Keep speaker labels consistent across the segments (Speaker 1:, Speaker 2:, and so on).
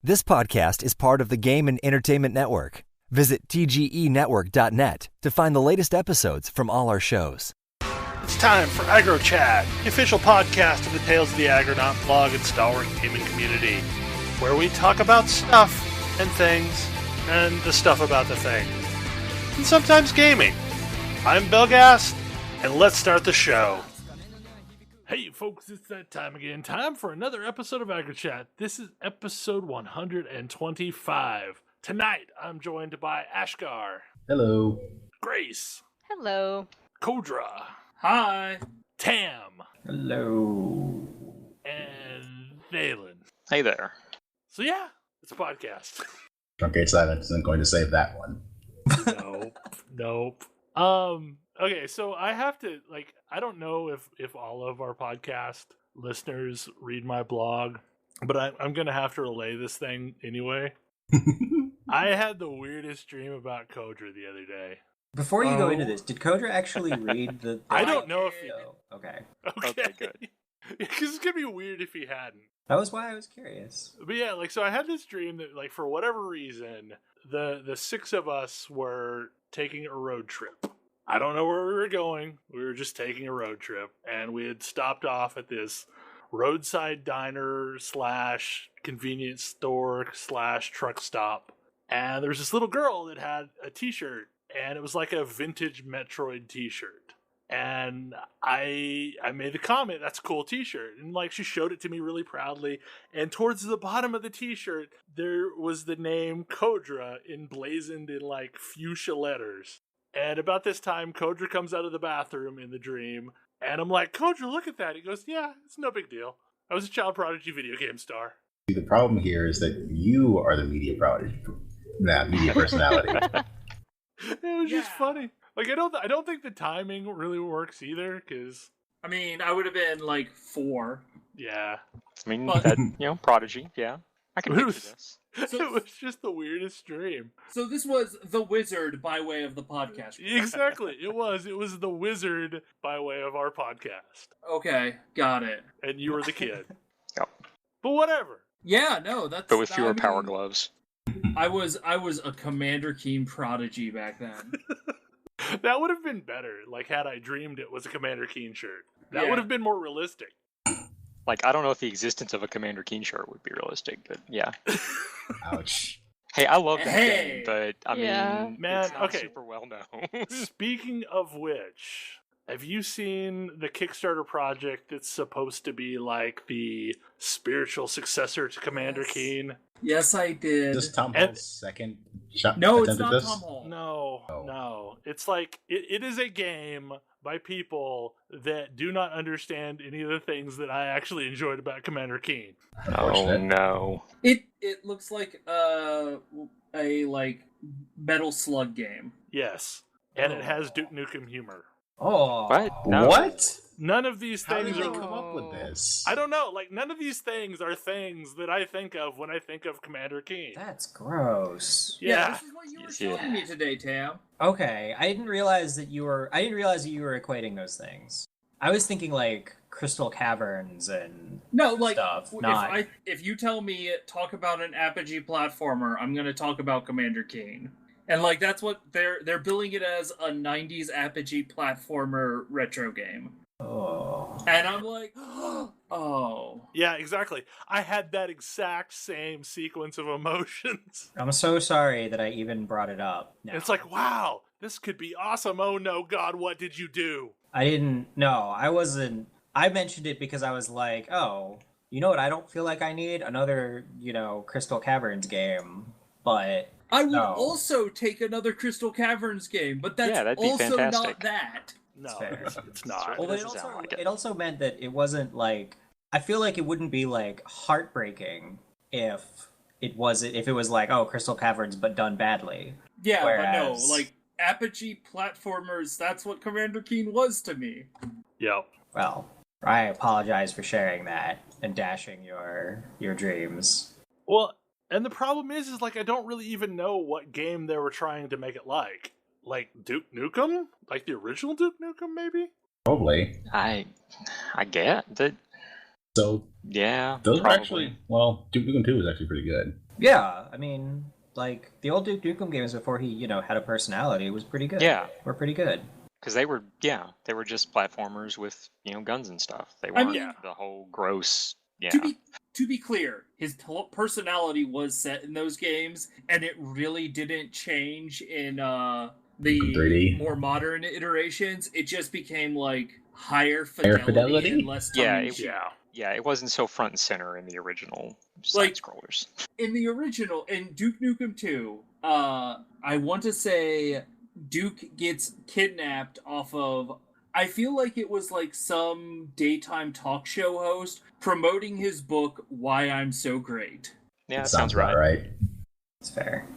Speaker 1: This podcast is part of the Game and Entertainment Network. Visit tgenetwork.net to find the latest episodes from all our shows.
Speaker 2: It's time for AggroChat, the official podcast of the Tales of the Agronaut blog and stalwart gaming community, where we talk about stuff and things, and the stuff about the things, and sometimes gaming. I'm Belghast, and let's start the show. Hey folks, it's that time again. Time for another episode of AggroChat. This is episode 125. Tonight, I'm joined by Ashgar.
Speaker 3: Hello.
Speaker 2: Grace.
Speaker 4: Hello.
Speaker 2: Kodra.
Speaker 5: Hi.
Speaker 2: Tam.
Speaker 3: Hello.
Speaker 2: And Valen.
Speaker 5: Hey there.
Speaker 2: So yeah, it's a podcast.
Speaker 3: Okay, silence isn't going to save that one.
Speaker 2: Nope. Okay, so I have to, I don't know if all of our podcast listeners read my blog, but I'm going to have to relay this thing anyway. I had the weirdest dream about Kodra the other day.
Speaker 6: Before you go into this, did Kodra actually read the...
Speaker 2: I don't know if he...
Speaker 6: Okay,
Speaker 2: good. Because it's going to be weird if he hadn't.
Speaker 6: That was why I was curious.
Speaker 2: But yeah, so I had this dream that, for whatever reason, the six of us were taking a road trip. I don't know where we were going. We were just taking a road trip, and we had stopped off at this roadside diner / convenience store / truck stop. And there was this little girl that had a t-shirt, and it was like a vintage Metroid t-shirt. And I made the comment, that's a cool t-shirt. And she showed it to me really proudly. And towards the bottom of the t-shirt, there was the name Kodra emblazoned in fuchsia letters. And about this time, Kodra comes out of the bathroom in the dream, and I'm like, Kodra, look at that. He goes, yeah, it's no big deal. I was a child prodigy video game star.
Speaker 3: The problem here is that you are the media personality.
Speaker 2: It was just funny. I don't think the timing really works either, because...
Speaker 5: I mean, I would have been 4.
Speaker 2: Yeah.
Speaker 7: I mean, Prodigy, yeah. I can picture this.
Speaker 2: It was just the weirdest dream.
Speaker 5: So this was The Wizard by way of the podcast.
Speaker 2: Exactly. It was The Wizard by way of our podcast.
Speaker 5: Okay, got it.
Speaker 2: And you were the kid.
Speaker 7: Yep.
Speaker 2: But whatever.
Speaker 5: Yeah, no, that's...
Speaker 7: But with fewer power gloves.
Speaker 5: I was a Commander Keen prodigy back then.
Speaker 2: That would have been better, had I dreamed it was a Commander Keen shirt. That would have been more realistic.
Speaker 7: I don't know if the existence of a Commander Keen shirt would be realistic, but yeah.
Speaker 3: Ouch.
Speaker 7: Hey, I love that game, but I mean,
Speaker 2: man,
Speaker 7: it's not super well known.
Speaker 2: Speaking of which, have you seen the Kickstarter project that's supposed to be the spiritual successor to Commander Keen?
Speaker 5: Yes, I did.
Speaker 3: Is this Tom Hall's second shot?
Speaker 5: No, it's not Tom Hall.
Speaker 2: No. It's it is a game by people that do not understand any of the things that I actually enjoyed about Commander Keen.
Speaker 7: Oh no.
Speaker 5: It looks like a Metal Slug game.
Speaker 2: Yes. And it has Duke Nukem humor.
Speaker 6: Oh.
Speaker 7: What? No.
Speaker 3: What?
Speaker 2: None of these
Speaker 3: How
Speaker 2: things
Speaker 3: did they
Speaker 2: are...
Speaker 3: come up with this?
Speaker 2: I don't know. None of these things are things that I think of when I think of Commander Keen.
Speaker 6: That's gross.
Speaker 2: Yeah.
Speaker 5: This is what you were showing me today, Tam.
Speaker 6: Okay, I didn't realize that you were equating those things. I was thinking Crystal Caverns and stuff.
Speaker 5: If you tell me talk about an Apogee platformer, I'm going to talk about Commander Keen. And that's what they're billing it as, a 90s Apogee platformer retro game.
Speaker 6: Oh.
Speaker 5: And I'm like, oh.
Speaker 2: Yeah, exactly. I had that exact same sequence of emotions.
Speaker 6: I'm so sorry that I even brought it up. No.
Speaker 2: It's wow, this could be awesome. Oh no, God, what did you do?
Speaker 6: I wasn't. I mentioned it because I was like, oh, you know what I don't feel like I need? Another, Crystal Caverns game. But
Speaker 5: I would also take another Crystal Caverns game, but that's also
Speaker 7: fantastic.
Speaker 5: Not that.
Speaker 2: No, it's not.
Speaker 6: Well, it also meant that it wasn't I feel like it wouldn't be heartbreaking if it was Crystal Caverns but done badly.
Speaker 5: Yeah, but no, Apogee platformers, that's what Commander Keen was to me.
Speaker 2: Yep.
Speaker 6: Well, I apologize for sharing that and dashing your dreams.
Speaker 2: Well, and the problem is I don't really even know what game they were trying to make it like. Duke Nukem? The original Duke Nukem, maybe?
Speaker 3: Probably.
Speaker 7: I get that.
Speaker 3: So,
Speaker 7: yeah.
Speaker 3: those
Speaker 7: probably.
Speaker 3: are actually... Well, Duke Nukem 2 is actually pretty good.
Speaker 6: Yeah, I mean, like the old Duke Nukem games before he, had a personality was pretty good.
Speaker 7: Yeah.
Speaker 6: Were pretty good.
Speaker 7: Because they were just platformers with guns and stuff. They
Speaker 5: I
Speaker 7: weren't
Speaker 5: mean-
Speaker 7: the whole gross. Yeah.
Speaker 5: To be clear, his personality was set in those games, and it really didn't change in the
Speaker 3: 3D.
Speaker 5: more modern iterations. It just became like higher fidelity,
Speaker 3: fidelity?
Speaker 5: and less tongue in cheek.
Speaker 7: Yeah, it wasn't so front and center in the original
Speaker 5: Like-
Speaker 7: side scrollers.
Speaker 5: In the original, in Duke Nukem 2, I want to say Duke gets kidnapped off of. I feel like it was like some daytime talk show host promoting his book, Why I'm So Great.
Speaker 7: Yeah, that
Speaker 3: Sounds
Speaker 7: sounds right.
Speaker 3: about right.
Speaker 6: It's fair.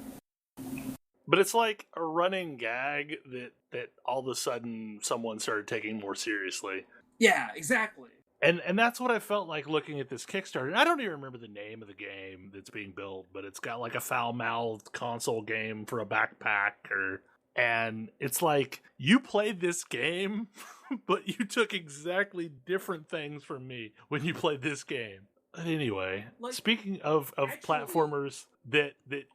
Speaker 2: But it's like a running gag that all of a sudden someone started taking more seriously.
Speaker 5: Yeah, exactly.
Speaker 2: And that's what I felt like looking at this Kickstarter. And I don't even remember the name of the game that's being built, but it's got like a foul-mouthed console game for a backpacker. And it's like, you played this game, but you took exactly different things from me when you played this game. But anyway,
Speaker 5: Like,
Speaker 2: speaking of
Speaker 5: actually-
Speaker 2: platformers that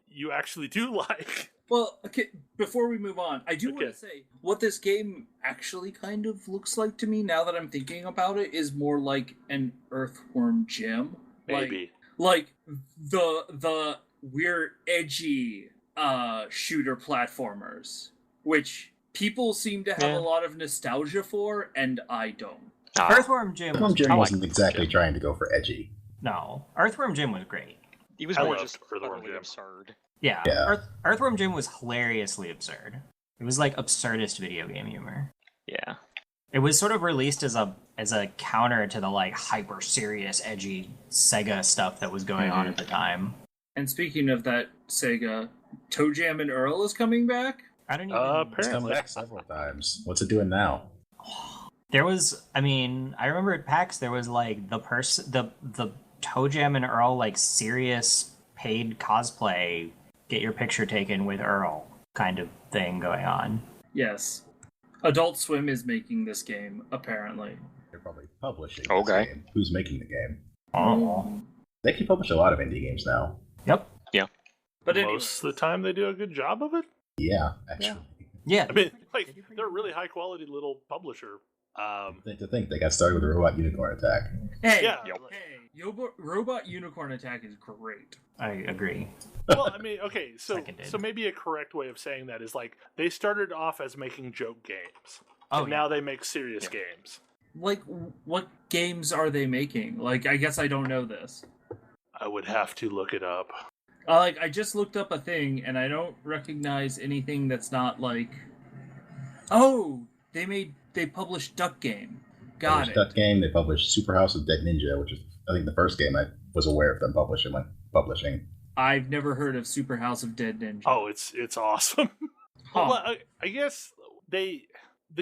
Speaker 2: you actually do like.
Speaker 5: Well, okay, before we move on, I do want
Speaker 2: Okay.
Speaker 5: to say what this game actually kind of looks like to me now that I'm thinking about it is more like an Earthworm Jim.
Speaker 2: Maybe.
Speaker 5: Like the we're edgy shooter platformers, which people seem to have
Speaker 7: Yeah.
Speaker 5: a lot of nostalgia for, and I don't.
Speaker 6: Earthworm Jim was
Speaker 3: Jim
Speaker 7: I like
Speaker 3: wasn't exactly
Speaker 7: Jim.
Speaker 3: trying to go for edgy.
Speaker 6: No, Earthworm Jim was great.
Speaker 7: He was
Speaker 2: I
Speaker 7: more
Speaker 2: loved
Speaker 7: just
Speaker 2: Earthworm
Speaker 7: utterly
Speaker 2: Jim.
Speaker 7: absurd.
Speaker 6: Yeah,
Speaker 3: Yeah.
Speaker 6: Earthworm Jim was hilariously absurd. It was like absurdist video game humor.
Speaker 7: Yeah.
Speaker 6: It was sort of released as a counter to the like hyper serious, edgy Sega stuff that was going on at the time.
Speaker 5: And speaking of that Sega, Toe Jam and Earl is coming back.
Speaker 6: I don't even.
Speaker 3: It's come
Speaker 2: Apparently.
Speaker 3: back several times. What's it doing now?
Speaker 6: There was, I mean, I remember at PAX there was like the Toe Jam and Earl like serious paid cosplay, get your picture taken with Earl kind of thing going on.
Speaker 5: Yes. Adult Swim is making this game, apparently.
Speaker 3: They're probably publishing
Speaker 7: Okay.
Speaker 3: this game. Who's making the game?
Speaker 6: Oh.
Speaker 3: They can publish a lot of indie games now.
Speaker 6: Yep.
Speaker 5: But anyway,
Speaker 2: Most of the time they do a good job of it.
Speaker 3: Yeah, actually.
Speaker 6: Yeah.
Speaker 2: I mean, like, they're a really high quality little publisher.
Speaker 3: To think they got started with a robot unicorn attack.
Speaker 5: hey,
Speaker 2: Yeah.
Speaker 5: Robot Unicorn Attack is great.
Speaker 6: I agree.
Speaker 2: Well, I mean, okay, so
Speaker 6: Seconded.
Speaker 2: maybe a correct way of saying that is like they started off as making joke games,
Speaker 6: Oh,
Speaker 2: and now they make serious games.
Speaker 5: Like, what games are they making? Like, I guess I don't know this.
Speaker 2: I would have to look it up.
Speaker 5: I just looked up a thing, and I don't recognize anything that's not like... Oh! They published Duck Game. Got it.
Speaker 3: That game, they published Super House of Dead Ninja, which is, I think, the first game I was aware of them publishing.
Speaker 5: I've never heard of Super House of Dead Ninja.
Speaker 2: Oh, it's awesome.
Speaker 5: Huh.
Speaker 2: Well, I guess the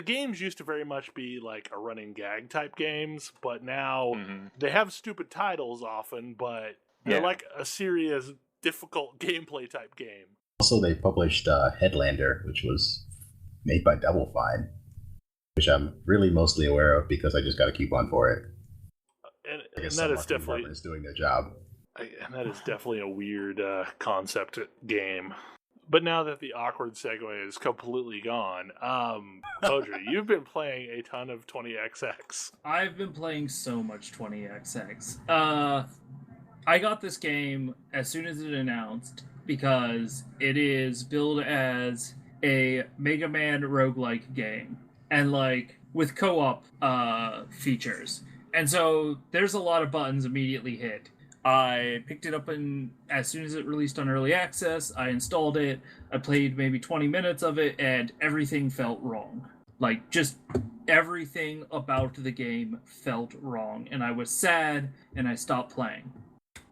Speaker 2: games used to very much be like a running gag type games, but now
Speaker 7: Mhm.
Speaker 2: they have stupid titles often, but they're
Speaker 7: Yeah.
Speaker 2: like a serious, difficult gameplay type game.
Speaker 3: Also, they published Headlander, which was made by Double Fine, which I'm really mostly aware of because I just got a coupon for it.
Speaker 2: And
Speaker 3: I guess
Speaker 2: that
Speaker 3: some
Speaker 2: is
Speaker 3: marketing
Speaker 2: definitely
Speaker 3: department is doing their job.
Speaker 2: and that is definitely a weird concept game. But now that the awkward segue is completely gone, Kodra, you've been playing a ton of 20XX.
Speaker 5: I've been playing so much 20XX. I got this game as soon as it announced because it is billed as a Mega Man roguelike game and like with co-op features. And so there's a lot of buttons immediately hit. I picked it up as soon as it released on early access. I installed it. I played maybe 20 minutes of it and everything felt wrong. Like just everything about the game felt wrong and I was sad and I stopped playing.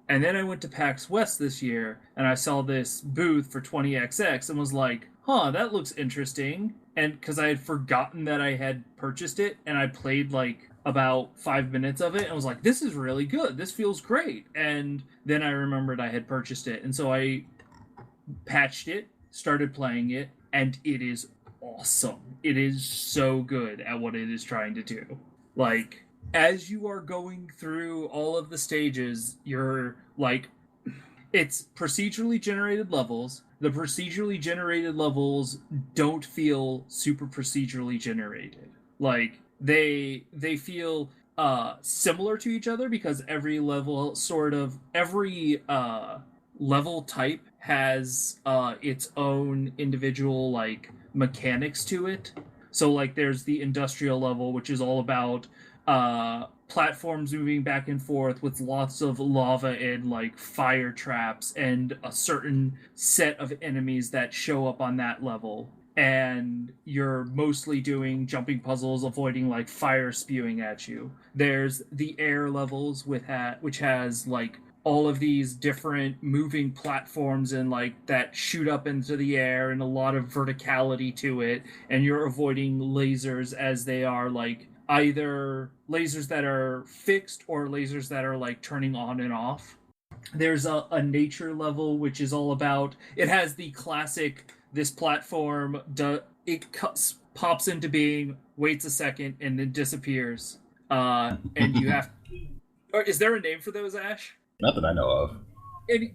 Speaker 5: And then I went to PAX West this year and I saw this booth for 20XX and was like, huh, that looks interesting. And because I had forgotten that I had purchased it and I played like about 5 minutes of it and was like, this is really good. This feels great. And then I remembered I had purchased it. And so I patched it, started playing it, and it is awesome. It is so good at what it is trying to do. Like, as you are going through all of the stages, you're like, It's procedurally generated levels. The procedurally generated levels don't feel super procedurally generated. Like they feel similar to each other because every level every level type has its own individual like mechanics to it. So like there's the industrial level, which is all about platforms moving back and forth with lots of lava and like fire traps and a certain set of enemies that show up on that level. And you're mostly doing jumping puzzles, avoiding like fire spewing at you. There's the air levels which has like all of these different moving platforms and like that shoot up into the air and a lot of verticality to it, and you're avoiding lasers as they are like either lasers that are fixed or lasers that are like turning on and off. There's a nature level which is all about, it has the classic, this platform pops into being, waits a second, and then disappears. And you have, or is there a name for those, Ash?
Speaker 3: Not that I know of.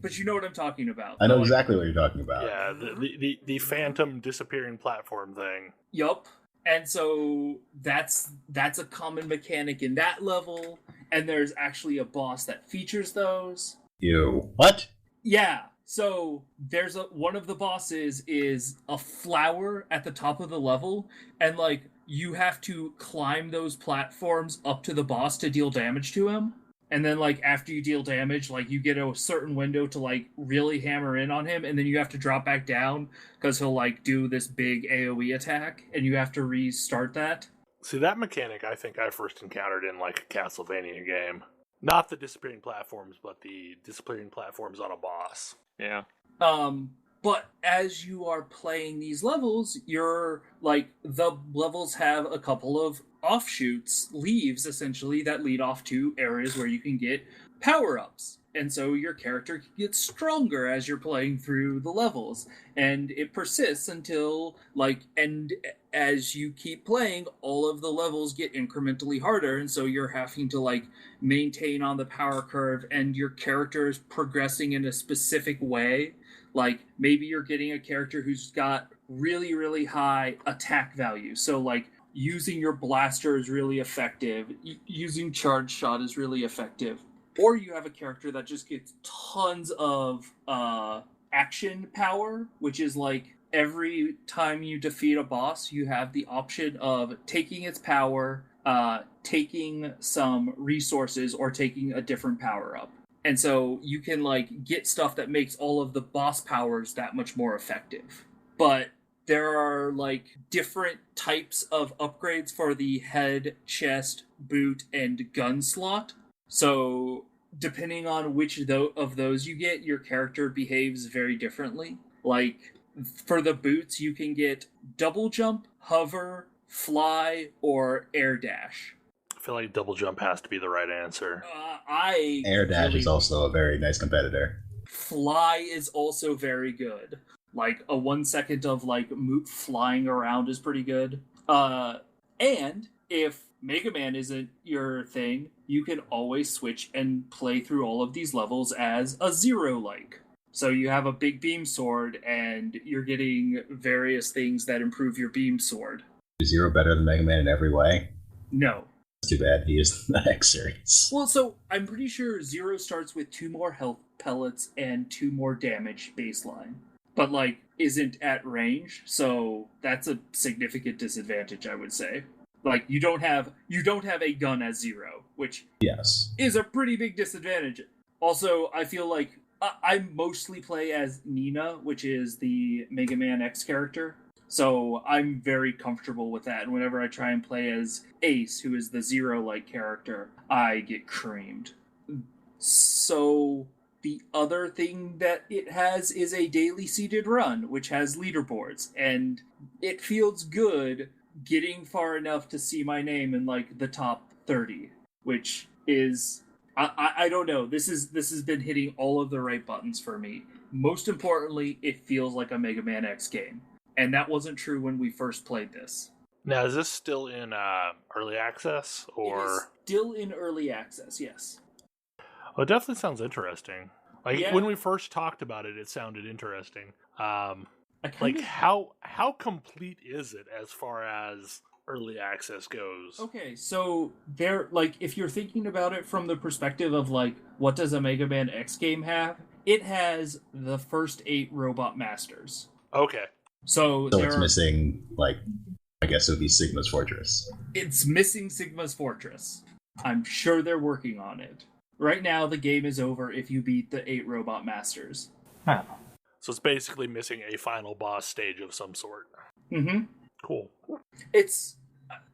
Speaker 5: But you know what I'm talking about.
Speaker 3: I know exactly what you're talking about.
Speaker 2: Yeah, the phantom disappearing platform thing.
Speaker 5: Yup. And so that's a common mechanic in that level, and there's actually a boss that features those.
Speaker 3: Ew. What?
Speaker 5: Yeah. So there's one of the bosses is a flower at the top of the level, and like you have to climb those platforms up to the boss to deal damage to him. And then like after you deal damage, like you get a certain window to like really hammer in on him, and then you have to drop back down because he'll like do this big AoE attack, and you have to restart that.
Speaker 2: See, that mechanic I think I first encountered in like a Castlevania game. Not the disappearing platforms, but the disappearing platforms on a boss.
Speaker 7: Yeah.
Speaker 5: But as you are playing these levels, you're like, the levels have a couple of offshoots, leaves essentially, that lead off to areas where you can get power-ups. And so your character gets stronger as you're playing through the levels. And it persists until, like, and as you keep playing, all of the levels get incrementally harder. And so you're having to, like, maintain on the power curve, and your character is progressing in a specific way. Like, maybe you're getting a character who's got really, really high attack value. So, like, using your blaster is really effective. Using charge shot is really effective. Or you have a character that just gets tons of action power, which is like every time you defeat a boss, you have the option of taking its power, taking some resources, or taking a different power up. And so you can like get stuff that makes all of the boss powers that much more effective. But there are like different types of upgrades for the head, chest, boot, and gun slot. So depending on which of those you get, your character behaves very differently. Like for the boots, you can get double jump, hover, fly, or air dash.
Speaker 2: I feel like double jump has to be the right answer.
Speaker 3: Air dash is also a very nice competitor.
Speaker 5: Fly is also very good. Like a 1 second of like flying around is pretty good. And if Mega Man isn't your thing, you can always switch and play through all of these levels as a Zero-like. So you have a big beam sword, and you're getting various things that improve your beam sword.
Speaker 3: Is Zero better than Mega Man in every way?
Speaker 5: No.
Speaker 3: That's too bad. He is the X series.
Speaker 5: Well, so I'm pretty sure Zero starts with 2 more health pellets and 2 more damage baseline. But, like, isn't at range, so that's a significant disadvantage, I would say. Like, you don't have a gun as Zero, which
Speaker 3: yes
Speaker 5: is a pretty big disadvantage. Also, I feel like I mostly play as Nina, which is the Mega Man X character. So I'm very comfortable with that. And whenever I try and play as Ace, who is the Zero-like character, I get creamed. So the other thing that it has is a daily seeded run, which has leaderboards. And it feels good getting far enough to see my name in like the top 30, which is, I don't know. This has been hitting all of the right buttons for me. Most importantly, it feels like a Mega Man X game. And that wasn't true when we first played this.
Speaker 2: Now, is this still in early access, or?
Speaker 5: It is still in early access, yes.
Speaker 2: Well, it definitely sounds interesting. Like
Speaker 5: Yeah.
Speaker 2: when we first talked about it, it sounded interesting.
Speaker 5: I kind
Speaker 2: Like
Speaker 5: of
Speaker 2: how complete is it as far as early access goes?
Speaker 5: Okay, so there, like, if you're thinking about it from the perspective of, like, what does a Mega Man X game have? It has the first 8 Robot Masters.
Speaker 2: Okay.
Speaker 5: So
Speaker 3: it's missing, like, I guess it would be Sigma's Fortress.
Speaker 5: It's missing Sigma's Fortress. I'm sure they're working on it. Right now, the game is over if you beat the 8 Robot Masters.
Speaker 6: Huh.
Speaker 2: So it's basically missing a final boss stage of some sort.
Speaker 5: Mm-hmm.
Speaker 2: Cool.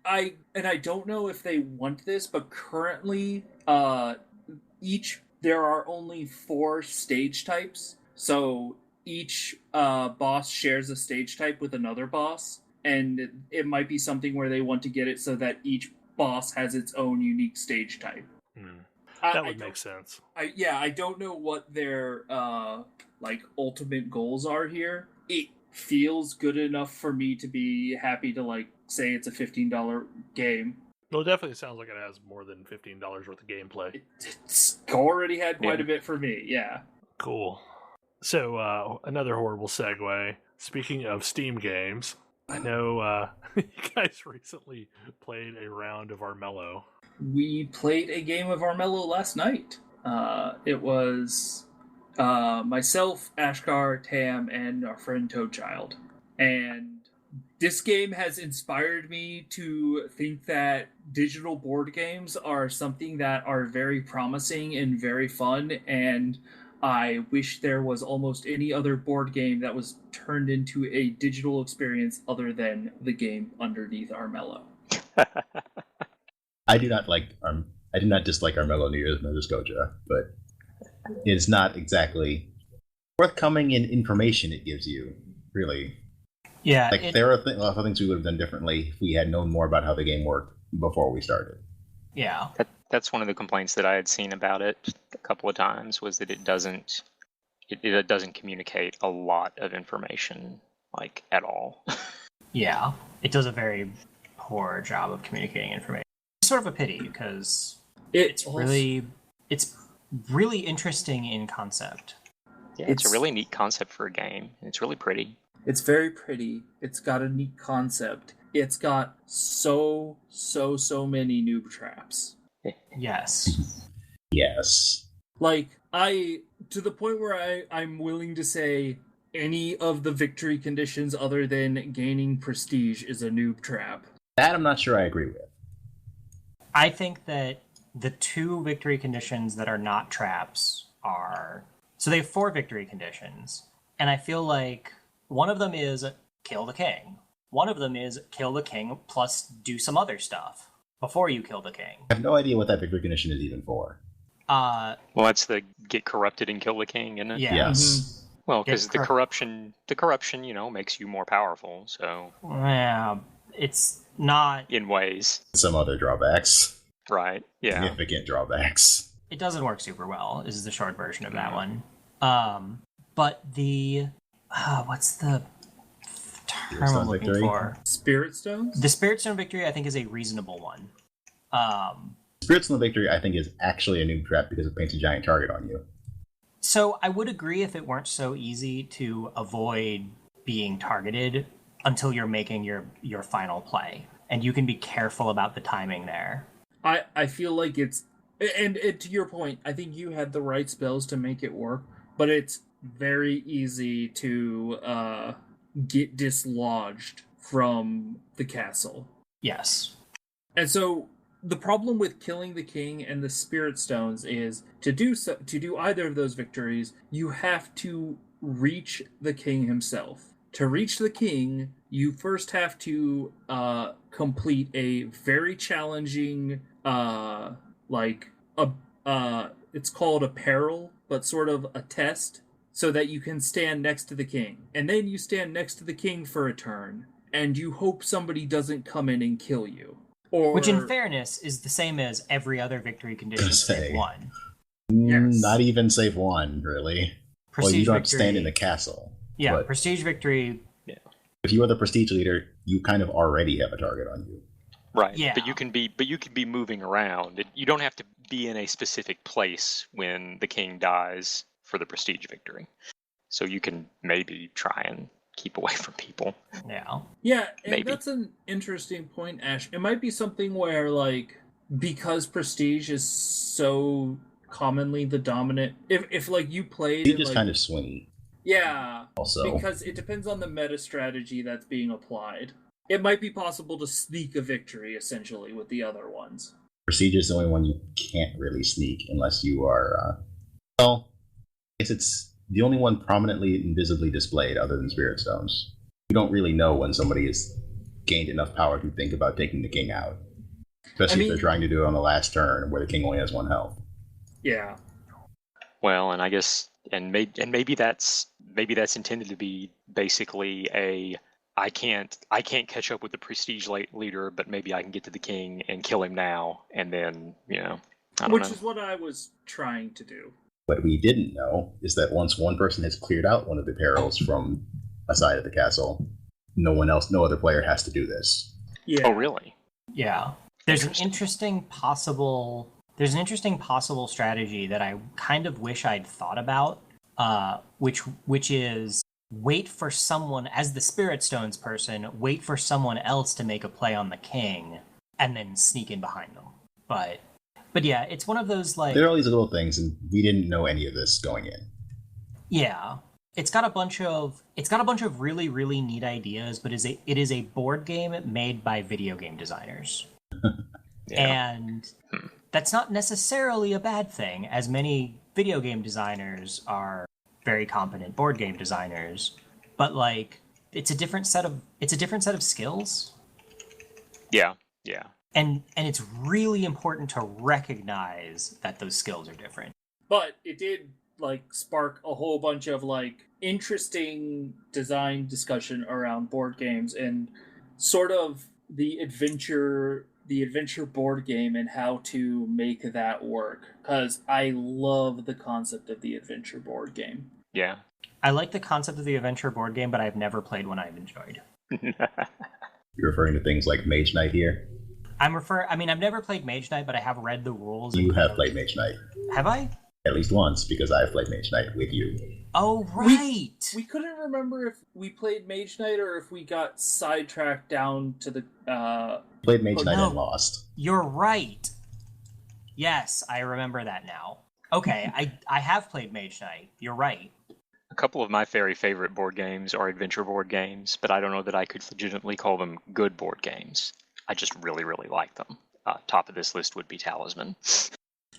Speaker 5: I don't know if they want this, but currently, there are only 4 stage types. So each boss shares a stage type with another boss, and it might be something where they want to get it so that each boss has its own unique stage type.
Speaker 2: That would make sense.
Speaker 5: I don't know what their ultimate goals are here. It feels good enough for me to be happy to say it's a $15 game.
Speaker 2: Well, it definitely sounds like it has more than $15 worth of gameplay.
Speaker 5: It's already had quite a bit for me, yeah.
Speaker 2: Cool. So, another horrible segue. Speaking of Steam games, I know you guys recently played a round of Armello.
Speaker 5: We played a game of Armello last night. It was myself, Ashkar, Tam, and our friend Toadchild. And this game has inspired me to think that digital board games are something that are very promising and very fun, and I wish there was almost any other board game that was turned into a digital experience other than the game underneath Armello.
Speaker 3: I do not dislike Armello near as much as Kodra, but it's not exactly forthcoming in information it gives you, really.
Speaker 6: Yeah.
Speaker 3: There are a lot of things we would have done differently if we had known more about how the game worked before we started.
Speaker 6: Yeah.
Speaker 7: That's one of the complaints that I had seen about it a couple of times, was that it doesn't communicate a lot of information, at all.
Speaker 6: Yeah. It does a very poor job of communicating information. It's sort of a pity because it's really interesting in concept.
Speaker 7: Yeah, it's a really neat concept for a game. It's really pretty.
Speaker 5: It's very pretty. It's got a neat concept. It's got so many noob traps.
Speaker 6: Yes.
Speaker 3: Yes.
Speaker 5: To the point where I'm willing to say any of the victory conditions other than gaining prestige is a noob trap.
Speaker 3: That I'm not sure I agree with.
Speaker 6: I think that the 2 victory conditions that are not traps are... So they have 4 victory conditions, and I feel like one of them is kill the king. One of them is kill the king plus do some other stuff before you kill the king.
Speaker 3: I have no idea what that victory condition is even for.
Speaker 7: Well, that's the get corrupted and kill the king, isn't it?
Speaker 6: Yeah.
Speaker 3: Yes.
Speaker 6: Mm-hmm.
Speaker 7: Well, because the corruption, makes you more powerful, so...
Speaker 6: Yeah, it's not...
Speaker 7: In ways.
Speaker 3: Some other drawbacks.
Speaker 7: Right, yeah.
Speaker 3: Significant drawbacks.
Speaker 6: It doesn't work super well, is the short version of that one. But the... what's the term I'm looking for?
Speaker 5: Spirit Stones?
Speaker 6: The Spirit Stone victory, I think, is a reasonable one.
Speaker 3: Spirit Stone victory, I think, is actually a noob trap because it paints a giant target on you.
Speaker 6: So I would agree if it weren't so easy to avoid being targeted until you're making your final play. And you can be careful about the timing there.
Speaker 5: I feel like it's... And to your point, I think you had the right spells to make it work, but it's very easy to get dislodged from the castle.
Speaker 6: Yes.
Speaker 5: And so the problem with killing the king and the spirit stones is to do either of those victories, you have to reach the king himself. To reach the king, you first have to complete a very challenging it's called a peril, but sort of a test, so that you can stand next to the king. And then you stand next to the king for a turn, and you hope somebody doesn't come in and kill you.
Speaker 6: Which, in fairness, is the same as every other victory condition save 1.
Speaker 5: Yes.
Speaker 3: Not even save 1, really.
Speaker 6: Prestige
Speaker 3: you don't
Speaker 6: victory.
Speaker 3: stand in the castle.
Speaker 6: Yeah,
Speaker 3: but
Speaker 6: prestige victory.
Speaker 7: Yeah.
Speaker 3: If you are the prestige leader, you kind of already have a target on you.
Speaker 7: Right.
Speaker 6: Yeah.
Speaker 7: But you can be moving around. You don't have to be in a specific place when the king dies for the prestige victory. So you can maybe try and keep away from people.
Speaker 6: Yeah.
Speaker 5: Yeah, and
Speaker 7: Maybe.
Speaker 5: that's an interesting point, Ash. It might be something where, like, because prestige is so commonly the dominant, if like you played,
Speaker 3: He just
Speaker 5: like,
Speaker 3: kind of swingy.
Speaker 5: yeah,
Speaker 3: Also,
Speaker 5: because it depends on the meta strategy that's being applied. It might be possible to sneak a victory essentially with the other ones.
Speaker 3: Prestige is the only one you can't really sneak unless you are. Well, I guess it's the only one prominently and visibly displayed other than Spirit Stones. You don't really know when somebody has gained enough power to think about taking the king out. Especially if they're trying to do it on the last turn where the king only has 1 health.
Speaker 5: Yeah.
Speaker 7: Well, and I guess, and maybe that's intended to be basically a I can't catch up with the prestige leader, but maybe I can get to the king and kill him now, and then I don't know.
Speaker 5: Which is what I was trying to do.
Speaker 3: What we didn't know is that once one person has cleared out one of the perils from a side of the castle, no other player has to do this.
Speaker 5: Yeah.
Speaker 7: Oh, really?
Speaker 6: Yeah. There's an interesting possible strategy that I kind of wish I'd thought about, which is wait for someone, as the Spirit Stones person, wait for someone else to make a play on the king, and then sneak in behind them. But yeah, it's one of those, like,
Speaker 3: There are all these little things, and we didn't know any of this going in.
Speaker 6: Yeah. It's got a bunch of really, really neat ideas, but it is a board game made by video game designers.
Speaker 7: Yeah.
Speaker 6: And that's not necessarily a bad thing, as many video game designers are very competent board game designers, but like it's a different set of skills.
Speaker 7: Yeah.
Speaker 6: And it's really important to recognize that those skills are different.
Speaker 5: But it did, like, spark a whole bunch of, like, interesting design discussion around board games and sort of the adventure board game and how to make that work. Because I love the concept of the adventure board game.
Speaker 7: Yeah.
Speaker 6: I like the concept of the adventure board game, but I've never played one I've enjoyed.
Speaker 3: You're referring to things like Mage Knight here?
Speaker 6: I've never played Mage Knight, but I have read the rules.
Speaker 3: You have played Mage Knight.
Speaker 6: Have I?
Speaker 3: At least once, because I've played Mage Knight with you.
Speaker 6: Oh, right!
Speaker 5: We couldn't remember if we played Mage Knight or if we got sidetracked down to the...
Speaker 3: Played Mage Knight
Speaker 6: no.
Speaker 3: and lost.
Speaker 6: You're right. Yes, I remember that now. Okay, I have played Mage Knight. You're right.
Speaker 7: A couple of my very favorite board games are adventure board games, but I don't know that I could legitimately call them good board games. I just really, really like them. Top of this list would be Talisman.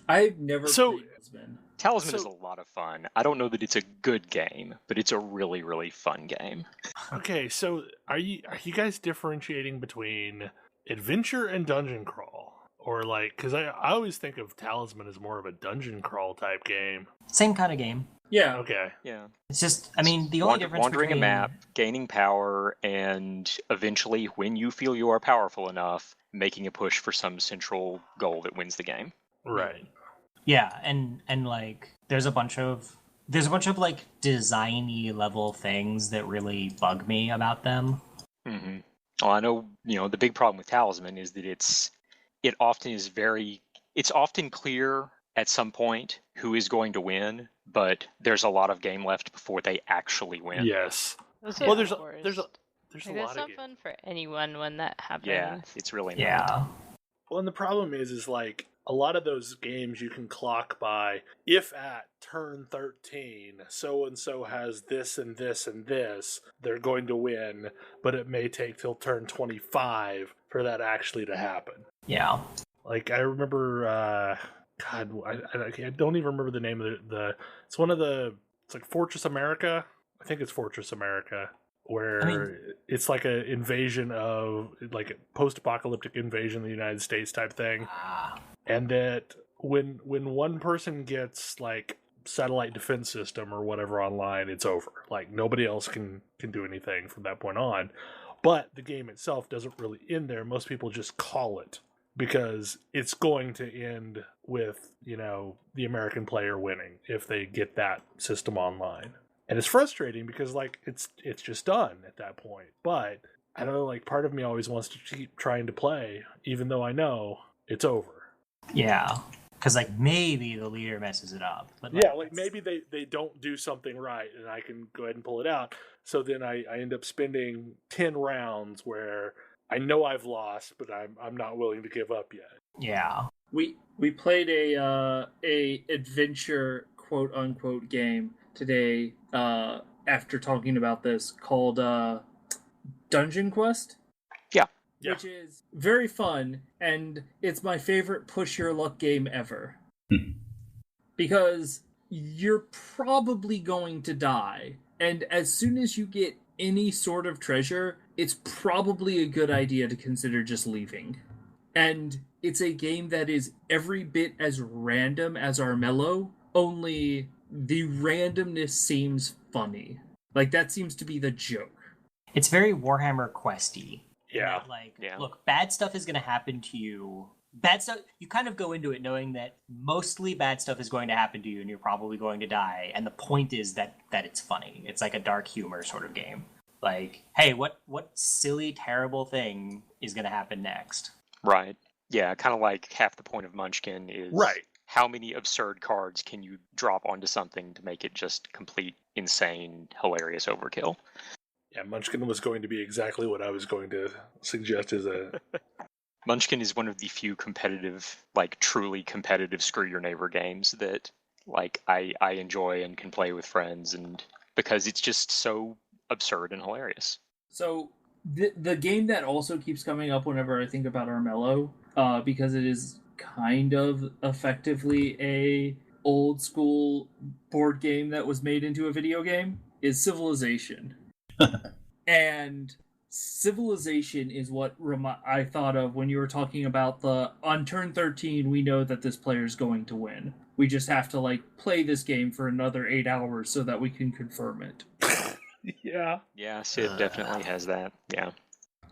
Speaker 5: I've never played Talisman.
Speaker 7: Talisman is a lot of fun. I don't know that it's a good game, but it's a really, really fun game.
Speaker 2: Okay, so are you guys differentiating between adventure and dungeon crawl? Or like, because I always think of Talisman as more of a dungeon crawl type game.
Speaker 6: Same kind of game.
Speaker 5: Yeah.
Speaker 2: Okay.
Speaker 7: Yeah.
Speaker 6: It's just, I mean, the only difference
Speaker 7: wandering
Speaker 6: between...
Speaker 7: a map, gaining power, and eventually, when you feel you are powerful enough, making a push for some central goal that wins the game.
Speaker 2: Right.
Speaker 6: Yeah, and like there's a bunch of like designy level things that really bug me about them.
Speaker 7: Mm-hmm. Well, I know, the big problem with Talisman is that it's often clear at some point who is going to win, but there's a lot of game left before they actually win.
Speaker 2: Yes.
Speaker 4: Well,
Speaker 2: there's a
Speaker 4: like,
Speaker 2: lot
Speaker 4: that's
Speaker 2: of
Speaker 4: not
Speaker 2: games.
Speaker 4: fun for anyone when that happens.
Speaker 7: Yeah, it's really not.
Speaker 6: Yeah.
Speaker 2: Well, and the problem is like a lot of those games you can clock by if at turn 13 so and so has this and this and this, they're going to win, but it may take till turn 25 for that actually to happen.
Speaker 6: Yeah.
Speaker 2: Like I remember, God, I don't even remember the name of it's one of it's like Fortress America. I think it's Fortress America, where it's like an invasion of, like a post-apocalyptic invasion of the United States type thing. And that when one person gets like satellite defense system or whatever online, it's over. Like nobody else can do anything from that point on. But the game itself doesn't really end there. Most people just call it, because it's going to end with, the American player winning if they get that system online. And it's frustrating because like it's just done at that point. But I don't know, like part of me always wants to keep trying to play, even though I know it's over.
Speaker 6: Yeah. Because like maybe the leader messes it up, but
Speaker 2: Yeah, like maybe they don't do something right, and I can go ahead and pull it out. So then I end up spending 10 rounds where I know I've lost, but I'm not willing to give up yet.
Speaker 6: Yeah.
Speaker 5: We played a adventure quote unquote game today after talking about this called Dungeon Quest.
Speaker 2: Yeah.
Speaker 5: Which is very fun, and it's my favorite push your luck game ever. Because you're probably going to die, and as soon as you get any sort of treasure, it's probably a good idea to consider just leaving. And it's a game that is every bit as random as Armello, only the randomness seems funny. Like, that seems to be the joke.
Speaker 6: It's very Warhammer Questy.
Speaker 2: Yeah.
Speaker 6: Look, bad stuff is going to happen to you. Bad stuff, you kind of go into it knowing that mostly bad stuff is going to happen to you and you're probably going to die. And the point is that it's funny. It's like a dark humor sort of game. Like, hey, what silly, terrible thing is going to happen next?
Speaker 7: Right. Yeah, kind of like half the point of Munchkin is how many absurd cards can you drop onto something to make it just complete, insane, hilarious overkill.
Speaker 2: Yeah, Munchkin was going to be exactly what I was going to suggest as a...
Speaker 7: Munchkin is one of the few competitive, like truly competitive screw your neighbor games that like I enjoy and can play with friends, and because it's just so absurd and hilarious.
Speaker 5: So the game that also keeps coming up whenever I think about Armello, because it is kind of effectively a old school board game that was made into a video game, is Civilization. And Civilization is what I thought of when you were talking about on turn 13 we know that this player is going to win. We just have to like play this game for another 8 hours so that we can confirm it.
Speaker 7: Yeah, Civ definitely has that. Yeah.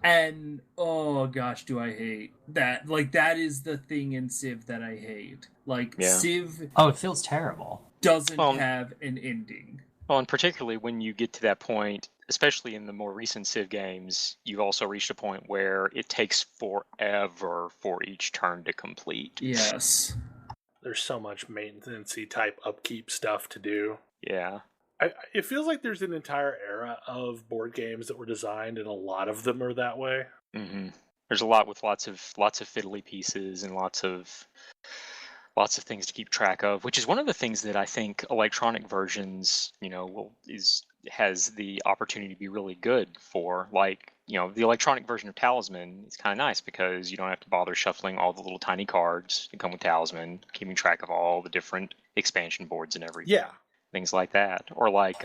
Speaker 5: And oh gosh, do I hate that. Like, that is the thing in Civ that I hate. Like, Civ
Speaker 6: it feels terrible.
Speaker 5: Doesn't have an ending.
Speaker 7: Well, and particularly when you get to that point, especially in the more recent Civ games, you've also reached a point where it takes forever for each turn to complete.
Speaker 5: Yes.
Speaker 2: There's so much maintenance-y type upkeep stuff to do.
Speaker 7: Yeah.
Speaker 2: It feels like there's an entire era of board games that were designed, and a lot of them are that way.
Speaker 7: Mm-hmm. There's a lot with lots of fiddly pieces and lots of things to keep track of, which is one of the things that I think electronic versions, has the opportunity to be really good for. Like, the electronic version of Talisman is kind of nice because you don't have to bother shuffling all the little tiny cards that come with Talisman, keeping track of all the different expansion boards and everything.
Speaker 2: Yeah.
Speaker 7: Things like that. Or like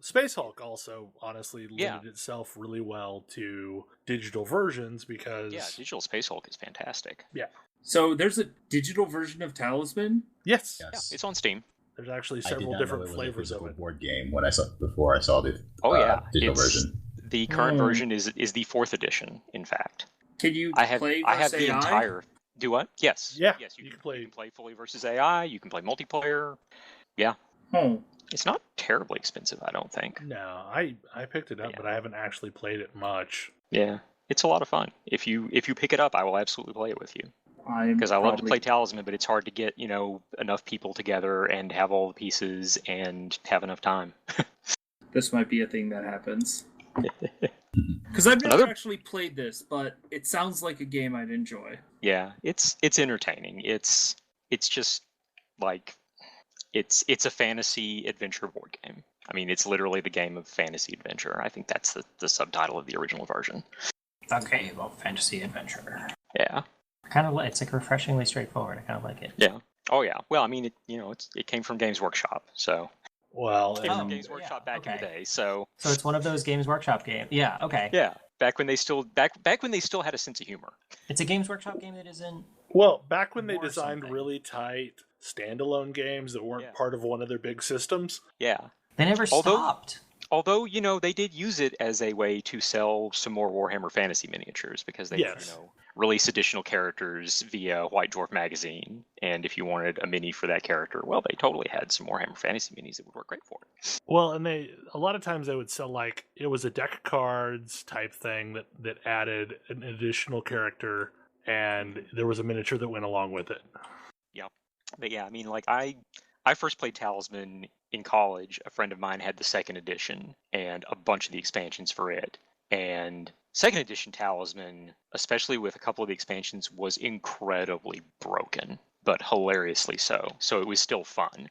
Speaker 2: Space Hulk also honestly lended itself really well to digital versions because...
Speaker 7: Yeah, digital Space Hulk is fantastic.
Speaker 2: Yeah.
Speaker 5: So there's a digital version of Talisman?
Speaker 2: Yes.
Speaker 7: Yeah, it's on Steam.
Speaker 2: There's actually several different flavors of it.
Speaker 3: Board game when I saw the digital version.
Speaker 7: The current version is the 4th edition, in fact.
Speaker 5: Can you play
Speaker 7: I have
Speaker 5: versus
Speaker 7: the
Speaker 5: AI?
Speaker 7: entire... Do what? Yes.
Speaker 2: Yeah.
Speaker 7: Yes, you can play fully versus AI. You can play multiplayer. Yeah.
Speaker 5: Oh.
Speaker 7: It's not terribly expensive, I don't think.
Speaker 2: No, I picked it up, but I haven't actually played it much.
Speaker 7: Yeah, it's a lot of fun. If you pick it up, I will absolutely play it with you. Because I love to play Talisman, but it's hard to get enough people together and have all the pieces and have enough time.
Speaker 5: This might be a thing that happens. Because I've never actually played this, but it sounds like a game I'd enjoy.
Speaker 7: Yeah, it's entertaining. It's just like it's a fantasy adventure board game. I mean, it's literally the game of fantasy adventure. I think that's the subtitle of the original version.
Speaker 6: The game of fantasy adventure.
Speaker 7: Yeah.
Speaker 6: It's like refreshingly straightforward. I kind of like it.
Speaker 7: Yeah. Oh yeah. Well, I mean, it came from Games Workshop, so.
Speaker 2: Well,
Speaker 7: it came from Games Workshop back in the day, so.
Speaker 6: So it's one of those Games Workshop games. Yeah. Okay.
Speaker 7: Yeah. Back when they still had a sense of humor.
Speaker 6: It's a Games Workshop game that isn't.
Speaker 2: Well, back when they designed really tight standalone games that weren't part of one of their big systems.
Speaker 7: Yeah.
Speaker 6: They never stopped.
Speaker 7: Although, they did use it as a way to sell some more Warhammer Fantasy miniatures because they would, release additional characters via White Dwarf magazine. And if you wanted a mini for that character, well, they totally had some Warhammer Fantasy minis that would work great for it.
Speaker 2: Well, and a lot of times they would sell it was a deck of cards type thing that added an additional character, and there was a miniature that went along with it.
Speaker 7: Yeah. But yeah, I mean, like I first played Talisman in college. A friend of mine had the second edition and a bunch of the expansions for it. And second edition Talisman, especially with a couple of the expansions, was incredibly broken, but hilariously so. So it was still fun.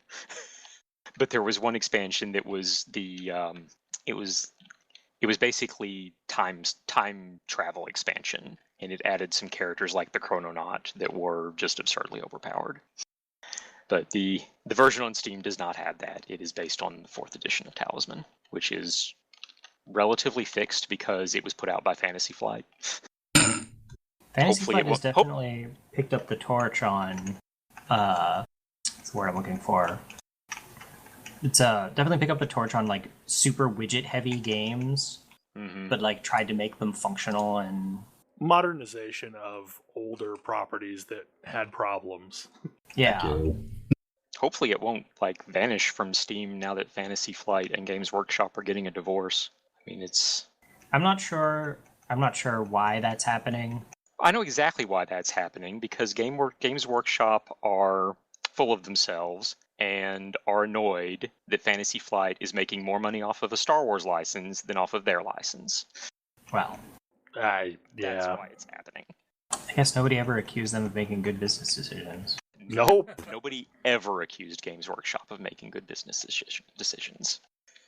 Speaker 7: But there was one expansion that was it was basically time travel expansion, and it added some characters like the Chrononaut that were just absurdly overpowered. But the version on Steam does not have that. It is based on the 4th edition of Talisman, which is relatively fixed because it was put out by Fantasy Flight.
Speaker 6: Fantasy Flight has definitely picked up the torch on what's the word I'm looking for? It's definitely picked up the torch on like super widget heavy games, but like tried to make them functional and
Speaker 2: modernization of older properties that had problems.
Speaker 6: Yeah.
Speaker 7: Hopefully it won't like vanish from Steam now that Fantasy Flight and Games Workshop are getting a divorce. I mean,
Speaker 6: I'm not sure why that's happening.
Speaker 7: I know exactly why that's happening, because Games Workshop are full of themselves and are annoyed that Fantasy Flight is making more money off of a Star Wars license than off of their license.
Speaker 6: Well,
Speaker 2: yeah.
Speaker 7: That's why it's happening.
Speaker 6: I guess nobody ever accused them of making good business decisions.
Speaker 2: Nope.
Speaker 7: Nobody ever accused Games Workshop of making good business decisions.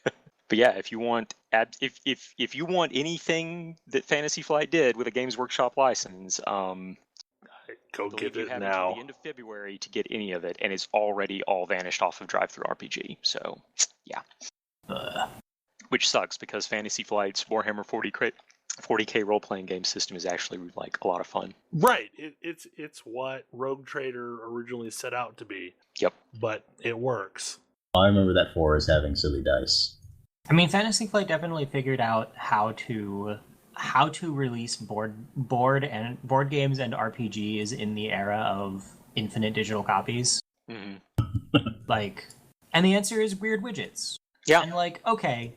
Speaker 7: But yeah, if you want if you want anything that Fantasy Flight did with a Games Workshop license,
Speaker 2: go get it
Speaker 7: have
Speaker 2: now.
Speaker 7: Until the end of February to get any of it, and it's already all vanished off of Drive-Thru RPG. So yeah, which sucks because Fantasy Flight's Warhammer 40K role-playing game system is actually like a lot of fun.
Speaker 2: Right. It's what Rogue Trader originally set out to be.
Speaker 7: Yep.
Speaker 2: But it works.
Speaker 3: I remember that 4 as having silly dice.
Speaker 6: I mean, Fantasy Flight definitely figured out how to release board games and RPGs in the era of infinite digital copies.
Speaker 7: Mm-hmm.
Speaker 6: And the answer is weird widgets.
Speaker 7: Yeah.
Speaker 6: And okay,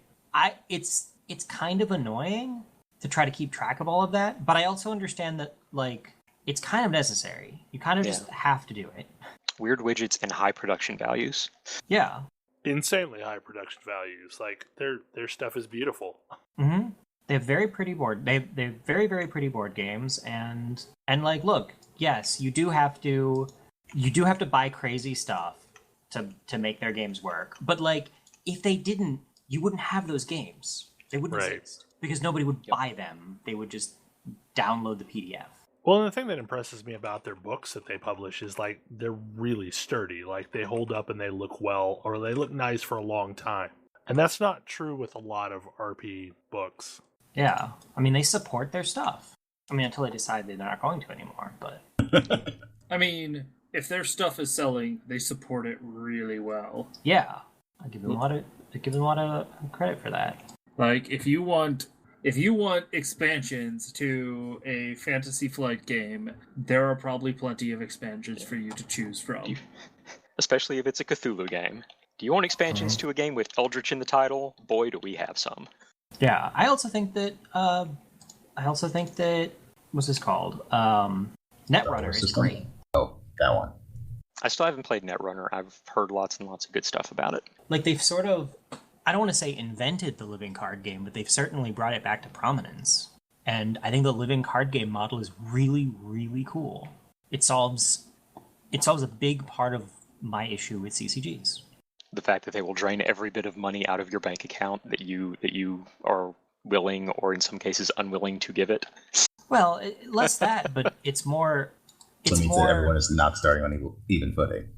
Speaker 6: it's kind of annoying to try to keep track of all of that, but I also understand that it's kind of necessary. You kind of just have to do it.
Speaker 7: Weird widgets and high production values.
Speaker 6: Yeah.
Speaker 2: Insanely high production values. Like their stuff is beautiful.
Speaker 6: Mm-hmm. They have very pretty board. They have very, very pretty board games, and look, yes, you do have to buy crazy stuff to make their games work. But if they didn't, you wouldn't have those games. They wouldn't exist because nobody would buy them. They would just download the PDF.
Speaker 2: Well, and the thing that impresses me about their books that they publish is they're really sturdy. They hold up and they look well, or they look nice for a long time. And that's not true with a lot of RP books.
Speaker 6: Yeah. I mean, they support their stuff. I mean, until they decide they're not going to anymore, but...
Speaker 5: I mean, if their stuff is selling, they support it really well.
Speaker 6: Yeah. I give them a lot of credit for that.
Speaker 5: If you want expansions to a Fantasy Flight game, there are probably plenty of expansions for you to choose from.
Speaker 7: Especially if it's a Cthulhu game. Do you want expansions to a game with Eldritch in the title? Boy, do we have some.
Speaker 6: Yeah, I also think that what's this called? Netrunner is great.
Speaker 3: Oh, that one.
Speaker 7: I still haven't played Netrunner. I've heard lots and lots of good stuff about it.
Speaker 6: They've sort of, I don't want to say invented the living card game, but they've certainly brought it back to prominence. And I think the living card game model is really, really cool. It solves a big part of my issue with CCGs.
Speaker 7: The fact that they will drain every bit of money out of your bank account that you are willing, or in some cases unwilling, to give it.
Speaker 6: Well, less that, but it's more.
Speaker 3: So it means that everyone is not starting on even footing.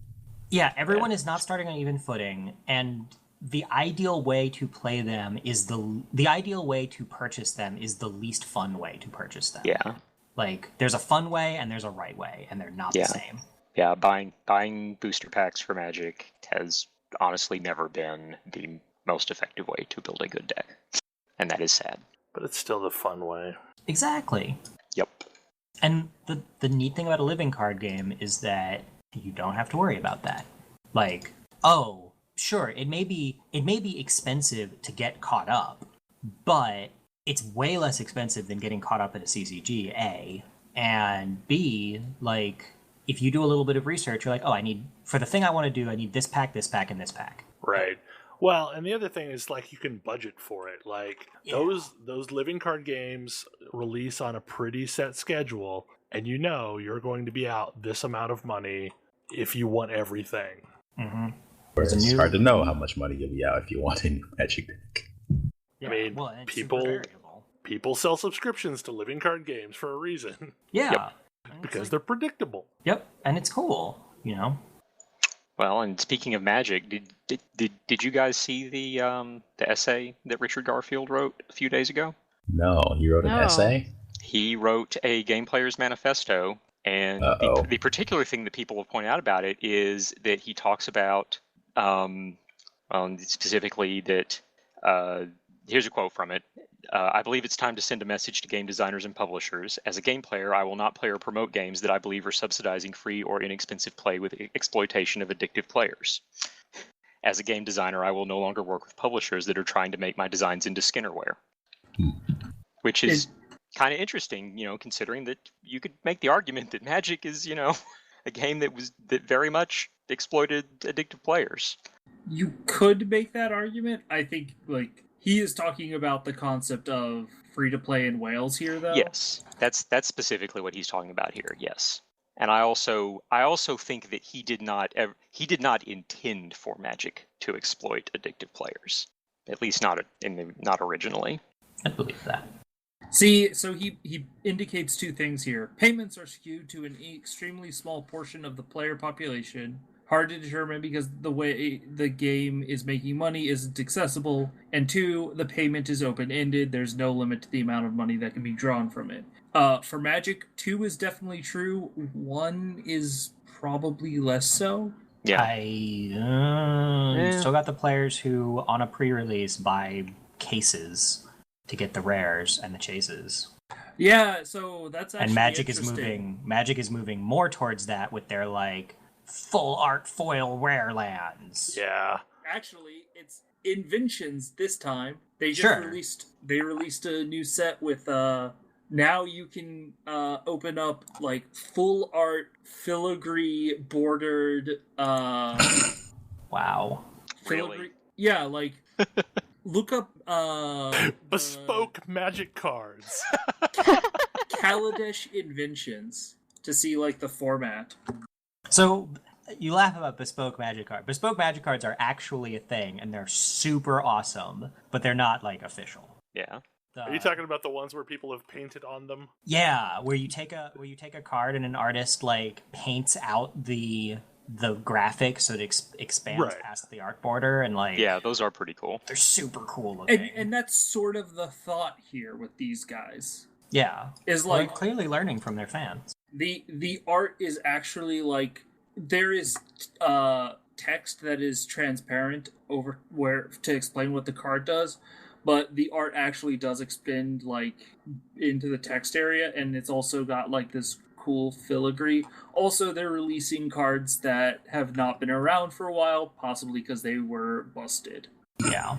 Speaker 6: Yeah, everyone is not starting on even footing, and the ideal way to play them is the ideal way to purchase them is the least fun way to purchase them.
Speaker 7: Yeah.
Speaker 6: There's a fun way and there's a right way, and they're not the same.
Speaker 7: Yeah, buying booster packs for Magic has honestly never been the most effective way to build a good deck. And that is sad.
Speaker 2: But it's still the fun way.
Speaker 6: Exactly.
Speaker 7: Yep.
Speaker 6: And the neat thing about a living card game is that you don't have to worry about that. Sure, it may be expensive to get caught up, but it's way less expensive than getting caught up at a CCG, A. And B, if you do a little bit of research, you're like, oh, for the thing I want to do, I need this pack, and this pack.
Speaker 2: Right. Well, and the other thing is, like, you can budget for it. Like, those living card games release on a pretty set schedule, and you know you're going to be out this amount of money if you want everything.
Speaker 6: Mm-hmm.
Speaker 3: Whereas it's hard to know how much money you'll be out if you want a new Magic deck.
Speaker 6: Yeah.
Speaker 2: I mean, people sell subscriptions to living card games for a reason.
Speaker 6: Yeah.
Speaker 2: Yep. Because they're predictable.
Speaker 6: Yep, and it's cool, you know?
Speaker 7: Well, and speaking of Magic, did you guys see the essay that Richard Garfield wrote a few days ago?
Speaker 3: No, he wrote an essay?
Speaker 7: He wrote a Game Player's Manifesto, and the particular thing that people have pointed out about it is that he talks about, specifically that, here's a quote from it, I believe it's time to send a message to game designers and publishers. As a game player, I will not play or promote games that I believe are subsidizing free or inexpensive play with exploitation of addictive players. As a game designer, I will no longer work with publishers that are trying to make my designs into Skinnerware. Which is kind of interesting, considering that you could make the argument that Magic is, a game that very much exploited addictive players.
Speaker 5: You could make that argument. I think, he is talking about the concept of free-to-play in Wales here, though.
Speaker 7: Yes, that's specifically what he's talking about here. Yes, and I also think that he did not intend for Magic to exploit addictive players, at least not originally.
Speaker 6: I believe that.
Speaker 5: See, so he indicates two things here. Payments are skewed to an extremely small portion of the player population. Hard to determine because the way the game is making money isn't accessible. And two, the payment is open-ended. There's no limit to the amount of money that can be drawn from it. For Magic, 2 is definitely true. 1 is probably less so.
Speaker 7: Yeah.
Speaker 6: I still got the players who, on a pre-release, buy cases to get the rares and the chases.
Speaker 5: Yeah, so that's actually
Speaker 6: Magic is moving more towards that with their full art foil rare lands.
Speaker 2: Yeah.
Speaker 5: Actually, it's Inventions this time. They just released a new set with now you can open up full art filigree bordered
Speaker 6: wow.
Speaker 7: Really?
Speaker 5: Yeah, look up
Speaker 2: bespoke Magic cards.
Speaker 5: Kaladesh Inventions to see the format.
Speaker 6: So you laugh about bespoke Magic cards. Bespoke Magic cards are actually a thing, and they're super awesome, but they're not official.
Speaker 7: Yeah.
Speaker 2: Are you talking about the ones where people have painted on them?
Speaker 6: Yeah, where you take a card and an artist paints out the graphic so it expands past the art border and
Speaker 7: yeah, those are pretty cool.
Speaker 6: They're super cool looking.
Speaker 5: And that's sort of the thought here with these guys.
Speaker 6: Yeah,
Speaker 5: is
Speaker 6: they're clearly learning from their fans.
Speaker 5: The art is actually there is text that is transparent over where to explain what the card does, but the art actually does expand into the text area, and it's also got this cool filigree. Also, they're releasing cards that have not been around for a while, possibly because they were busted.
Speaker 6: Yeah.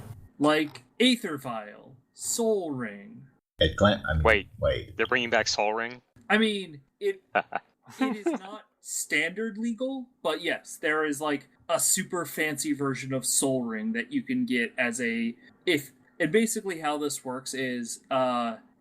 Speaker 5: Aether Vial, Soul Ring.
Speaker 7: Wait. They're bringing back Soul Ring?
Speaker 5: I mean, it is not standard legal, but yes, there is a super fancy version of Soul Ring that you can get as and basically how this works is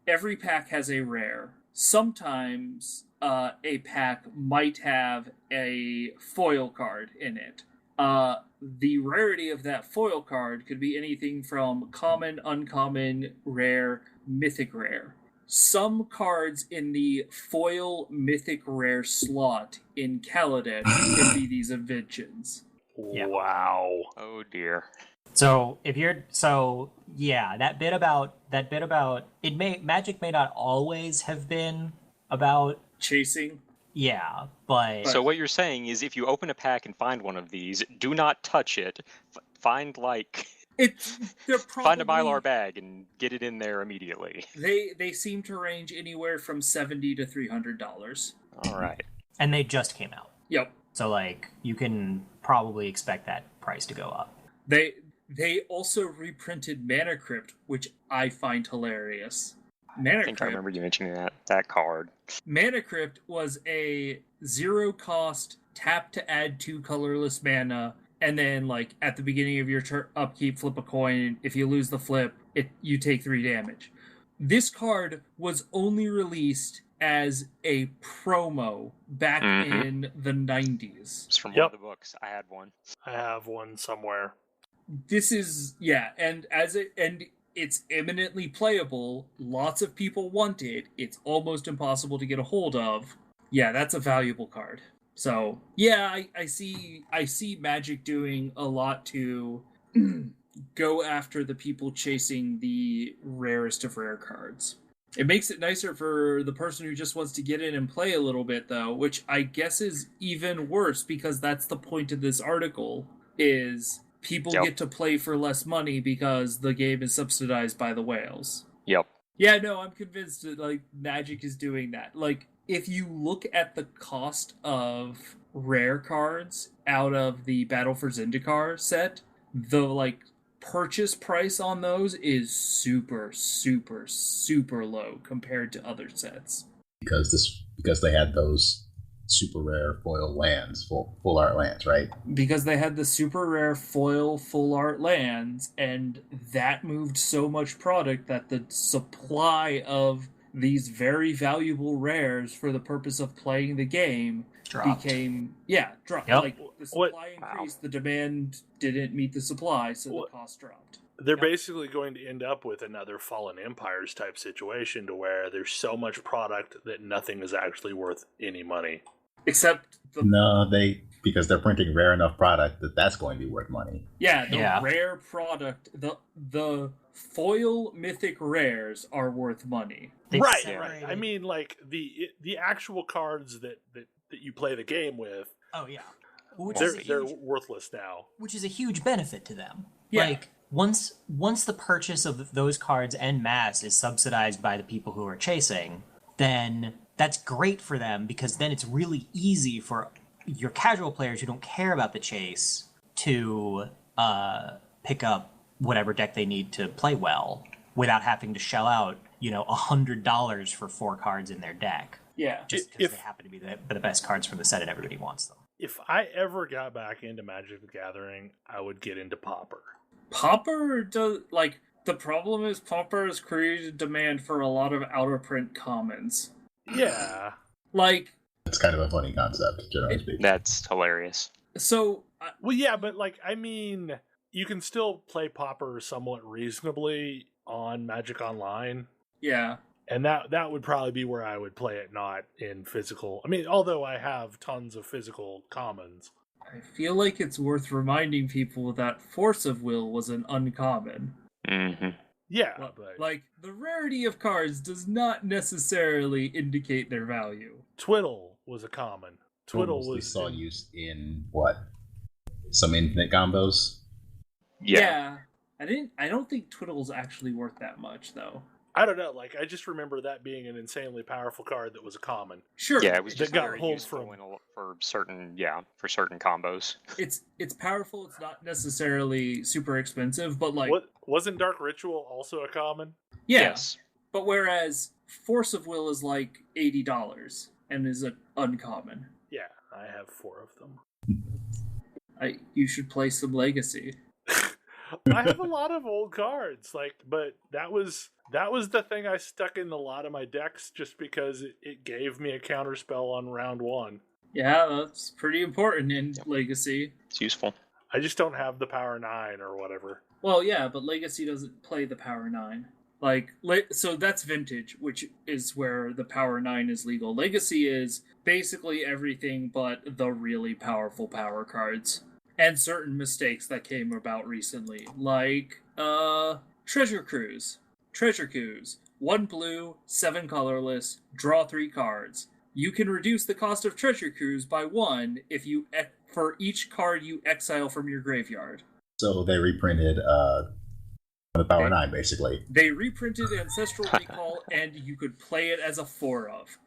Speaker 5: every pack has a rare. Sometimes a pack might have a foil card in it. The rarity of that foil card could be anything from common, uncommon, rare, mythic rare. Some cards in the foil mythic rare slot in Kaladesh can be these inventions.
Speaker 6: Yeah.
Speaker 2: Wow.
Speaker 7: Oh dear.
Speaker 6: So that bit about Magic may not always have been about
Speaker 5: chasing.
Speaker 6: Yeah, but
Speaker 7: so what you're saying is if you open a pack and find one of these, do not touch it. Find find a Mylar bag and get it in there immediately.
Speaker 5: They seem to range anywhere from $70 to $300.
Speaker 7: All right.
Speaker 6: And they just came out.
Speaker 5: Yep.
Speaker 6: So you can probably expect that price to go up.
Speaker 5: They also reprinted Mana Crypt, which I find hilarious.
Speaker 7: I think I remember you mentioning that card.
Speaker 5: Mana Crypt was a 0 cost, tap to add 2 colorless mana, and then like at the beginning of your upkeep, flip a coin. If you lose the flip, you take 3 damage. This card was only released as a promo back in the 90s.
Speaker 7: It's from one of the books. I had one.
Speaker 2: I have one somewhere.
Speaker 5: This is and it's eminently playable. Lots of people want it. It's almost impossible to get a hold of. Yeah, that's a valuable card. So yeah, I see Magic doing a lot to go after the people chasing the rarest of rare cards. It makes it nicer for the person who just wants to get in and play a little bit, though, which I guess is even worse because that's the point of this article, is people get to play for less money because the game is subsidized by the whales.
Speaker 7: Yep.
Speaker 5: Yeah, no, I'm convinced that, like, Magic is doing that. Like, if you look at the cost of rare cards out of the Battle for Zendikar set, the, like, purchase price on those is super, super, super low compared to other sets.
Speaker 3: Because they had those super rare foil lands, full art lands, right?
Speaker 5: Because they had the super rare foil full art lands, and that moved so much product that the supply of these very valuable rares for the purpose of playing the game dropped. Yep. Like, the supply increased, the demand didn't meet the supply, so the cost dropped.
Speaker 2: They're basically going to end up with another Fallen Empires type situation to where there's so much product that nothing is actually worth any money.
Speaker 5: Except
Speaker 3: because they're printing rare enough product that's going to be worth money.
Speaker 5: Yeah, rare product, the foil mythic rares are worth money.
Speaker 2: Right. I mean, like the actual cards that you play the game with.
Speaker 6: Oh yeah,
Speaker 2: they're worthless now.
Speaker 6: Which is a huge benefit to them.
Speaker 5: Yeah.
Speaker 6: Like once the purchase of those cards en masse is subsidized by the people who are chasing, then that's great for them because then it's really easy for your casual players who don't care about the chase to pick up whatever deck they need to play well without having to shell out, $100 for 4 cards in their deck.
Speaker 5: Yeah.
Speaker 6: Just because they happen to be the best cards from the set and everybody wants them.
Speaker 2: If I ever got back into Magic the Gathering, I would get into Pauper.
Speaker 5: Pauper does, like, the problem is Pauper has created demand for a lot of out-of-print commons.
Speaker 2: Yeah.
Speaker 5: Like...
Speaker 3: It's kind of a funny concept, generally speaking.
Speaker 7: That's hilarious.
Speaker 5: So...
Speaker 2: well, yeah, but, like, I mean, you can still play Pauper somewhat reasonably on Magic Online.
Speaker 5: Yeah.
Speaker 2: And that would probably be where I would play it, not in physical. I mean, although I have tons of physical commons.
Speaker 5: I feel like it's worth reminding people that Force of Will was an uncommon.
Speaker 7: Mm-hmm.
Speaker 2: Yeah,
Speaker 5: but... like, the rarity of cards does not necessarily indicate their value.
Speaker 2: Twiddle was a common. Twiddle was
Speaker 3: saw use in what? Some infinite combos?
Speaker 5: Yeah. I don't think Twiddle's actually worth that much, though.
Speaker 2: I don't know. Like, I just remember that being an insanely powerful card that was a common.
Speaker 5: Sure.
Speaker 7: Yeah, it was just
Speaker 2: got
Speaker 7: very
Speaker 2: pulled
Speaker 7: useful for certain combos.
Speaker 5: It's powerful. It's not necessarily super expensive, but like,
Speaker 2: wasn't Dark Ritual also a common?
Speaker 5: Yeah,
Speaker 7: yes.
Speaker 5: But whereas Force of Will is like $80 and is an uncommon.
Speaker 2: Yeah, I have 4 of them.
Speaker 5: You should play some Legacy.
Speaker 2: I have a lot of old cards, but that was the thing I stuck in a lot of my decks just because it gave me a counterspell on round 1.
Speaker 5: Yeah, that's pretty important in Legacy.
Speaker 7: It's useful.
Speaker 2: I just don't have the Power 9 or whatever.
Speaker 5: Well, yeah, but Legacy doesn't play the Power 9. So that's Vintage, which is where the Power 9 is legal. Legacy is basically everything but the really powerful power cards. And certain mistakes that came about recently, like Treasure Cruise. Treasure Cruise. 1 blue, 7 colorless, draw 3 cards. You can reduce the cost of Treasure Cruise by 1 for each card you exile from your graveyard.
Speaker 3: So they reprinted the Power 9, basically.
Speaker 5: They reprinted Ancestral Recall, and you could play it as a 4 of.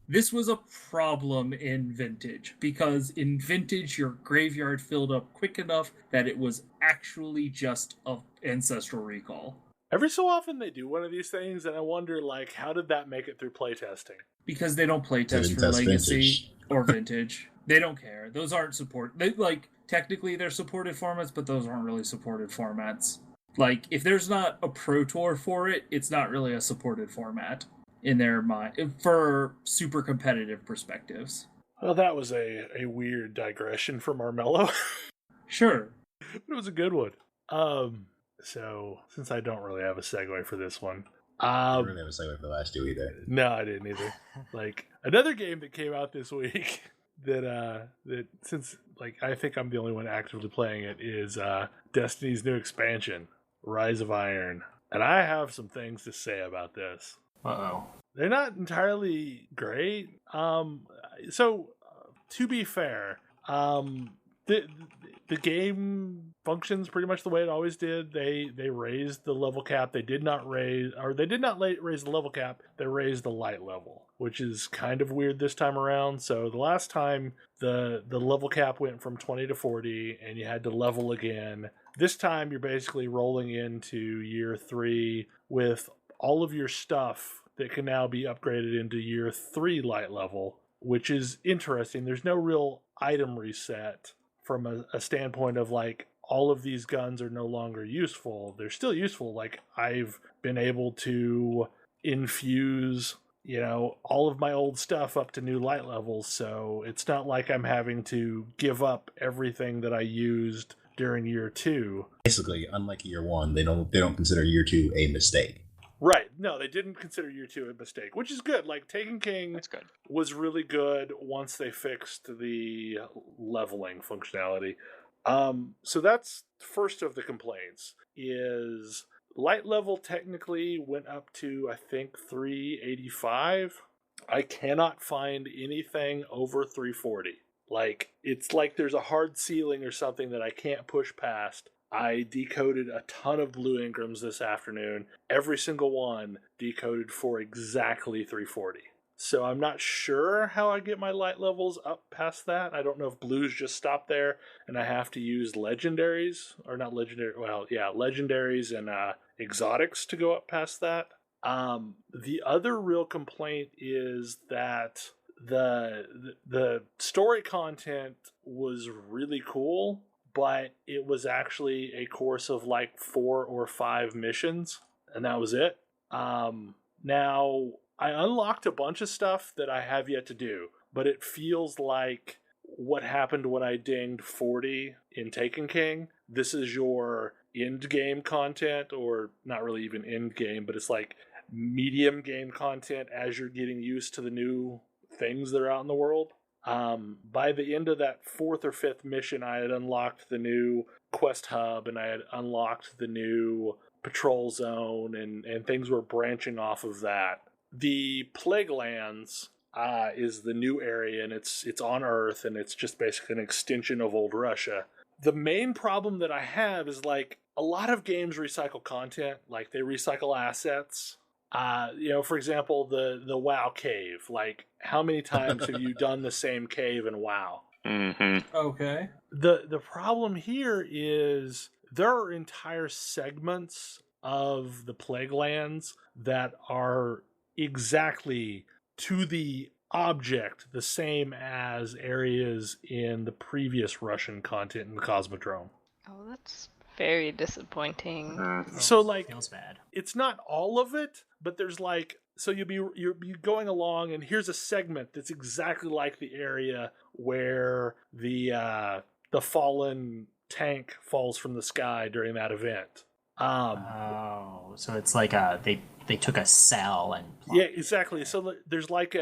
Speaker 5: This was a problem in Vintage, because in Vintage your graveyard filled up quick enough that it was actually just an Ancestral Recall.
Speaker 2: Every so often they do one of these things, and I wonder, like, how did that make it through playtesting?
Speaker 5: Because they don't playtest for
Speaker 3: test
Speaker 5: Legacy
Speaker 3: vintage.
Speaker 5: or Vintage. They don't care. Those aren't technically they're supported formats, but those aren't really supported formats. Like, if there's not a Pro Tour for it, it's not really a supported format in their mind for super competitive perspectives.
Speaker 2: Well, that was a weird digression from Armello.
Speaker 5: Sure.
Speaker 2: But it was a good one. So, since I don't really have a segue for this one,
Speaker 3: I didn't really have a segue for the last two either.
Speaker 2: no, I didn't either. Like, another game that came out this week that since, like, I think I'm the only one actively playing it is Destiny's new expansion, Rise of Iron. And I have some things to say about this.
Speaker 6: Uh-oh.
Speaker 2: They're not entirely great. So, to be fair, the game functions pretty much the way it always did. They raised the level cap. They did not raise the level cap. They raised the light level, which is kind of weird this time around. So the last time the level cap went from 20 to 40 and you had to level again. This time you're basically rolling into year 3 with all of your stuff that can now be upgraded into year 3 light level, which is interesting. There's no real item reset from a standpoint of, like, all of these guns are no longer useful. They're still useful. Like, I've been able to infuse, all of my old stuff up to new light levels, so it's not like I'm having to give up everything that I used during year 2.
Speaker 3: Basically, unlike year 1, they don't consider year 2 a mistake.
Speaker 2: Right. No, they didn't consider year 2 a mistake, which is good. Like, Taken King
Speaker 7: That's good.
Speaker 2: was really good once they fixed the leveling functionality. So that's first of the complaints, is light level technically went up to, I think, 385. I cannot find anything over 340. Like, it's like there's a hard ceiling or something that I can't push past. I decoded a ton of blue Ingrams this afternoon. Every single one decoded for exactly 340. So I'm not sure how I get my light levels up past that. I don't know if blues just stop there and I have to use legendaries, or not legendary, legendaries and exotics to go up past that. The other real complaint is that the story content was really cool, but it was actually a course of like 4 or 5 missions, and that was it. Now, I unlocked a bunch of stuff that I have yet to do, but it feels like what happened when I dinged 40 in Taken King. This is your end-game content, or not really even end-game, but it's like medium game content as you're getting used to the new things that are out in the world. By the end of that 4th or 5th mission, I had unlocked the new quest hub, and I had unlocked the new patrol zone, and things were branching off of that. The Plague Lands is the new area, and it's on Earth, and it's just basically an extension of old Russia. The main problem that I have is, like, a lot of games recycle content, like they recycle assets. For example, the WoW cave. Like, how many times have you done the same cave in WoW?
Speaker 7: Mm-hmm.
Speaker 5: Okay.
Speaker 2: The problem here is there are entire segments of the Plague Lands that are exactly to the object the same as areas in the previous Russian content in the Cosmodrome.
Speaker 4: Oh, that's very disappointing.
Speaker 2: So, like,
Speaker 6: Feels bad.
Speaker 2: it's not all of it, but there's like, so you'll be going along, and here's a segment that's exactly like the area where the fallen tank falls from the sky during that event.
Speaker 6: So it's like they took a cell and
Speaker 2: Yeah, exactly. So there's like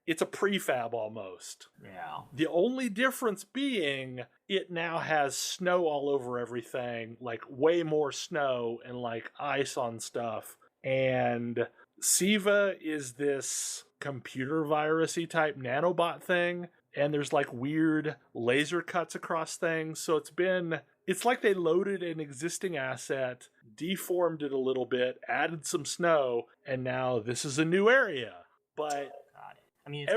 Speaker 2: it's a prefab almost.
Speaker 6: Yeah.
Speaker 2: The only difference being it now has snow all over everything, like way more snow and like ice on stuff. And Siva is this computer virusy type nanobot thing, and there's like weird laser cuts across things. So it's like they loaded an existing asset, deformed it a little bit, added some snow, and now this is a new area. But
Speaker 6: Got it. I mean,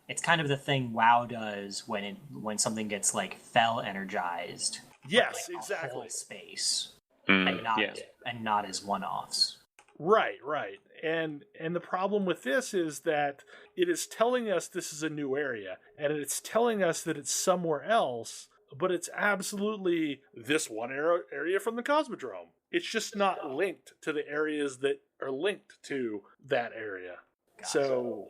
Speaker 6: it's kind of the thing WoW does when something gets like fell energized.
Speaker 2: yes,
Speaker 6: Like, a
Speaker 2: exactly.
Speaker 6: whole space.
Speaker 7: Mm-hmm.
Speaker 6: and not as one-offs.
Speaker 2: Right. And the problem with this is that it is telling us this is a new area, and it's telling us that it's somewhere else, but it's absolutely this one area from the Cosmodrome. It's just not linked to the areas that are linked to that area. Gotcha. So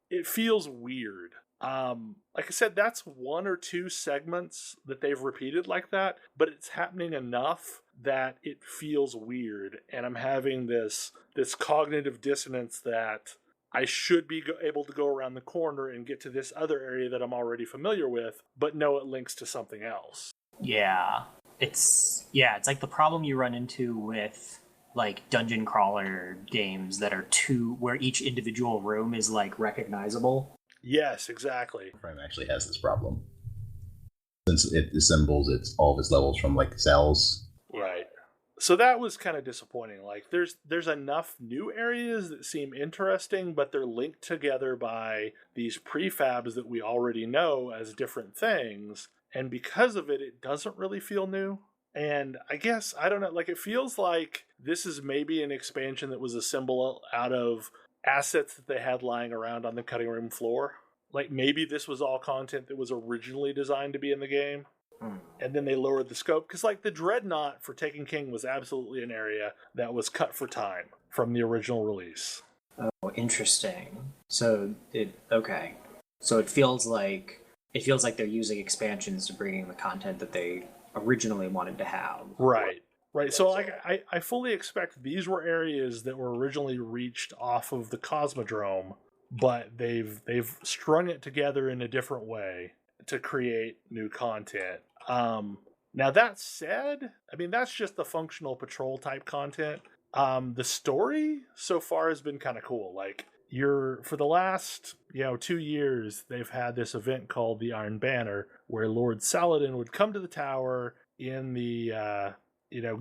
Speaker 2: it feels weird. Like I said, that's one or two segments that they've repeated like that, but it's happening enough that it feels weird, and I'm having this cognitive dissonance that I should be able to go around the corner and get to this other area that I'm already familiar with, but no, it links to something else.
Speaker 6: Yeah, it's like the problem you run into with like dungeon crawler games that are where each individual room is like recognizable.
Speaker 2: Yes, exactly.
Speaker 3: Frame actually has this problem since it assembles all of its levels from like cells.
Speaker 2: Right. So that was kind of disappointing. Like there's enough new areas that seem interesting, but they're linked together by these prefabs that we already know as different things, and because of it, it doesn't really feel new. And I guess, I don't know, like it feels like this is maybe an expansion that was assembled out of assets that they had lying around on the cutting room floor. Like maybe this was all content that was originally designed to be in the game, and then they lowered the scope, because like the Dreadnought for Taken King was absolutely an area that was cut for time from the original release.
Speaker 6: Oh, interesting. So it feels like they're using expansions to bring in the content that they originally wanted to have.
Speaker 2: Right. So like I fully expect these were areas that were originally reached off of the Cosmodrome, but they've strung it together in a different way to create new content. Now that said, I mean that's just the functional patrol type content. The story so far has been kind of cool. Like for the last 2 years, they've had this event called the Iron Banner, where Lord Saladin would come to the tower in the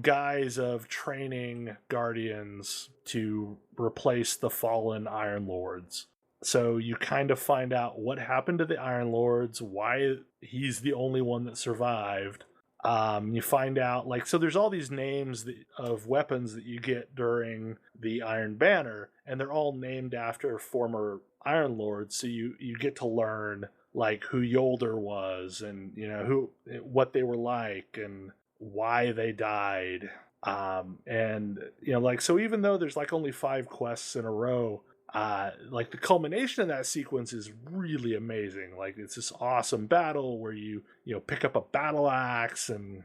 Speaker 2: guise of training guardians to replace the fallen Iron Lords. So you kind of find out what happened to the Iron Lords, why he's the only one that survived. You find out, so there's all these names of weapons that you get during the Iron Banner, and they're all named after former Iron Lords, so you get to learn, who Yolder was, and, what they were like, and why they died. So even though there's, only 5 quests in a row, the culmination of that sequence is really amazing. It's this awesome battle where you pick up a battle axe and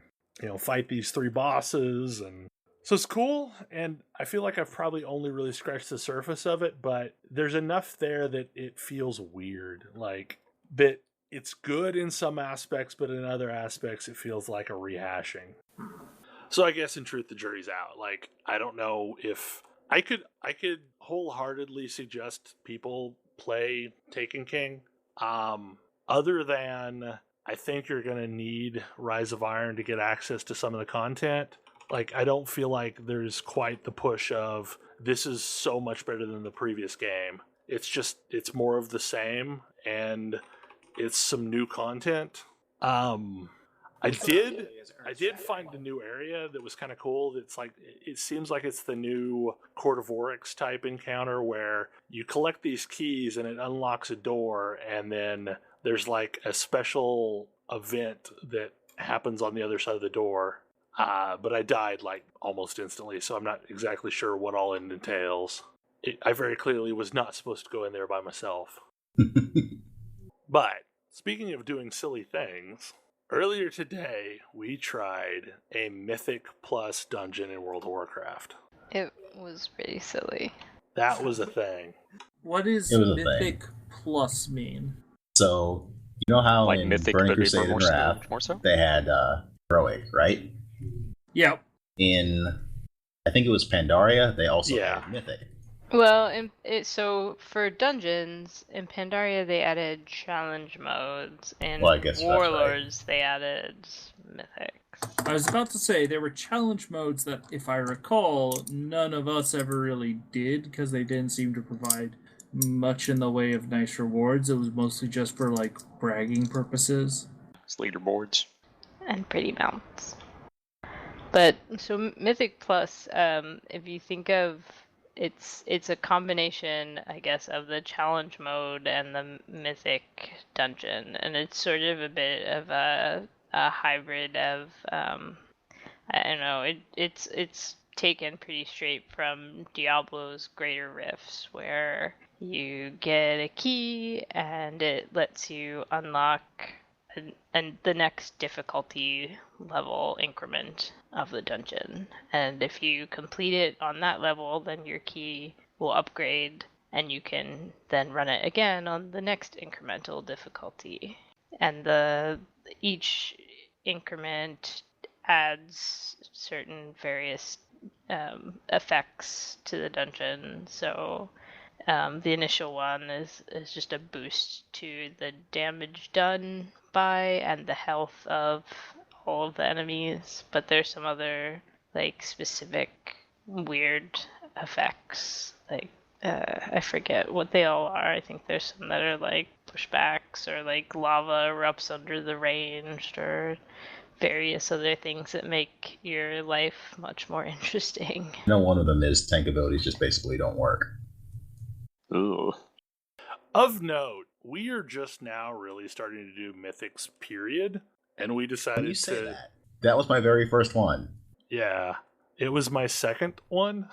Speaker 2: fight these 3 bosses, and so it's cool. And I feel like I've probably only really scratched the surface of it, but there's enough there that it feels weird. That it's good in some aspects, but in other aspects it feels like a rehashing. So I guess in truth the jury's out. I don't know if I could wholeheartedly suggest people play Taken King. Other than I think you're going to need Rise of Iron to get access to some of the content. I don't feel like there's quite the push of this is so much better than the previous game. It's more of the same, and it's some new content. I did find a new area that was kind of cool. It's it seems like it's the new Court of Oryx type encounter where you collect these keys and it unlocks a door, and then there's a special event that happens on the other side of the door. But I died almost instantly, so I'm not exactly sure what all it entails. I very clearly was not supposed to go in there by myself. But speaking of doing silly things, earlier today, we tried a Mythic Plus dungeon in World of Warcraft.
Speaker 4: It was pretty silly.
Speaker 2: That was a thing.
Speaker 5: What does Mythic Plus mean?
Speaker 3: So, you know how in
Speaker 7: Mythic,
Speaker 3: Burning Crusade and Wrath, they had Heroic, right?
Speaker 5: Yep.
Speaker 3: In, I think it was Pandaria, they also had Mythic.
Speaker 4: Well, so for dungeons, in Pandaria they added challenge modes, and Warlords they added Mythics.
Speaker 5: I was about to say, there were challenge modes that, if I recall, none of us ever really did, because they didn't seem to provide much in the way of nice rewards. It was mostly just for, bragging purposes.
Speaker 7: It's leaderboards.
Speaker 4: And pretty mounts. But so Mythic Plus, if you think of it's a combination, I guess, of the challenge mode and the Mythic dungeon, and it's sort of a bit of a hybrid of I don't know. It's taken pretty straight from Diablo's Greater Rifts, where you get a key and it lets you unlock and the next difficulty level increment of the dungeon. And if you complete it on that level, then your key will upgrade and you can then run it again on the next incremental difficulty. And each increment adds certain various effects to the dungeon. So the initial one is just a boost to the damage done by and the health of all of the enemies, but there's some other like specific weird effects. Like I forget what they all are. I think there's some that are like pushbacks or like lava erupts under the range or various other things that make your life much more interesting.
Speaker 3: One of them is tank abilities just basically don't work.
Speaker 7: Ooh.
Speaker 2: Of note, we are just now really starting to do Mythics, period, and we decided
Speaker 3: you say to... That was my very first one.
Speaker 2: Yeah, it was my second one.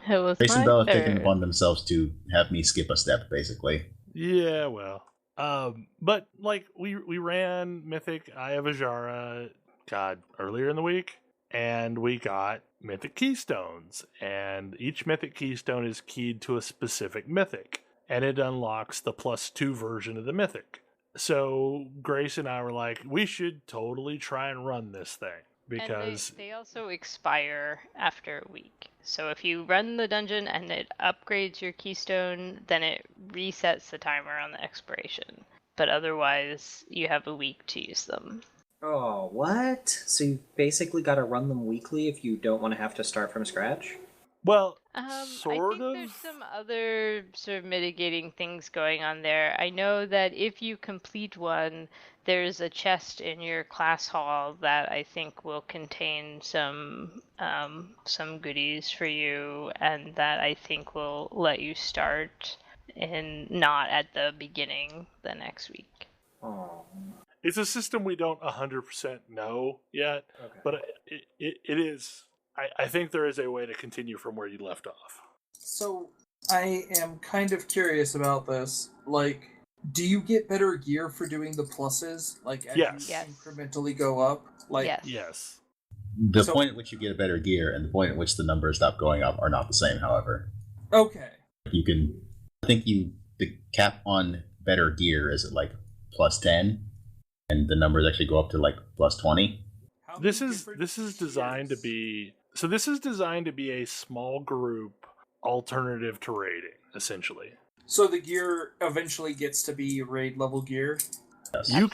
Speaker 4: It was
Speaker 3: Grace and Bell have taken upon themselves to have me skip a step, basically.
Speaker 2: Yeah, well. But, like, we ran Mythic Eye of Ajara, earlier in the week, and we got Mythic Keystones, and each Mythic Keystone is keyed to a specific Mythic, and it unlocks the +2 version of the Mythic. So Grace and I were like, we should totally try and run this thing, because...
Speaker 4: And they also expire after a week. So if you run the dungeon and it upgrades your keystone, then it resets the timer on the expiration. But otherwise, you have a week to use them.
Speaker 8: Oh, what? So you basically got to run them weekly if you don't want to have to start from scratch?
Speaker 2: Well,
Speaker 4: sort of. I think there's some other sort of mitigating things going on there. I know that if you complete one, there's a chest in your class hall that I think will contain some goodies for you, and that I think will let you start and not at the beginning the next week.
Speaker 8: Oh.
Speaker 2: It's a system we don't 100% know yet, okay. But it is... I think there is a way to continue from where you left off.
Speaker 5: So, I am kind of curious about this. Like, do you get better gear for doing the pluses? Like, as you incrementally go up? Like,
Speaker 2: yes.
Speaker 3: The point at which you get a better gear and the point at which the numbers stop going up are not the same, however.
Speaker 5: Okay.
Speaker 3: The cap on better gear is at like +10, and the numbers actually go up to like +20.
Speaker 2: This is designed to be... So this is designed to be a small group alternative to raiding, essentially.
Speaker 5: So the gear eventually gets to be raid level gear?
Speaker 2: Yes. You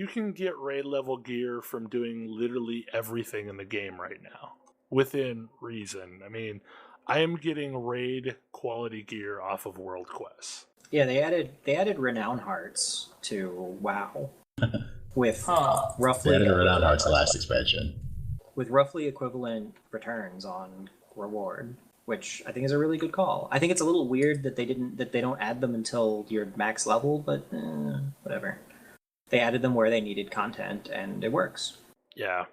Speaker 2: can get raid level gear from doing literally everything in the game right now, within reason. I mean, I am getting raid quality gear off of World Quests.
Speaker 8: Yeah, they added Renown Hearts to WoW. With roughly...
Speaker 3: They added Renown Hearts the last expansion.
Speaker 8: With roughly equivalent returns on reward, which I think is a really good call. I think it's a little weird that they don't add them until you're max level, but whatever. They added them where they needed content, and it works.
Speaker 2: Yeah.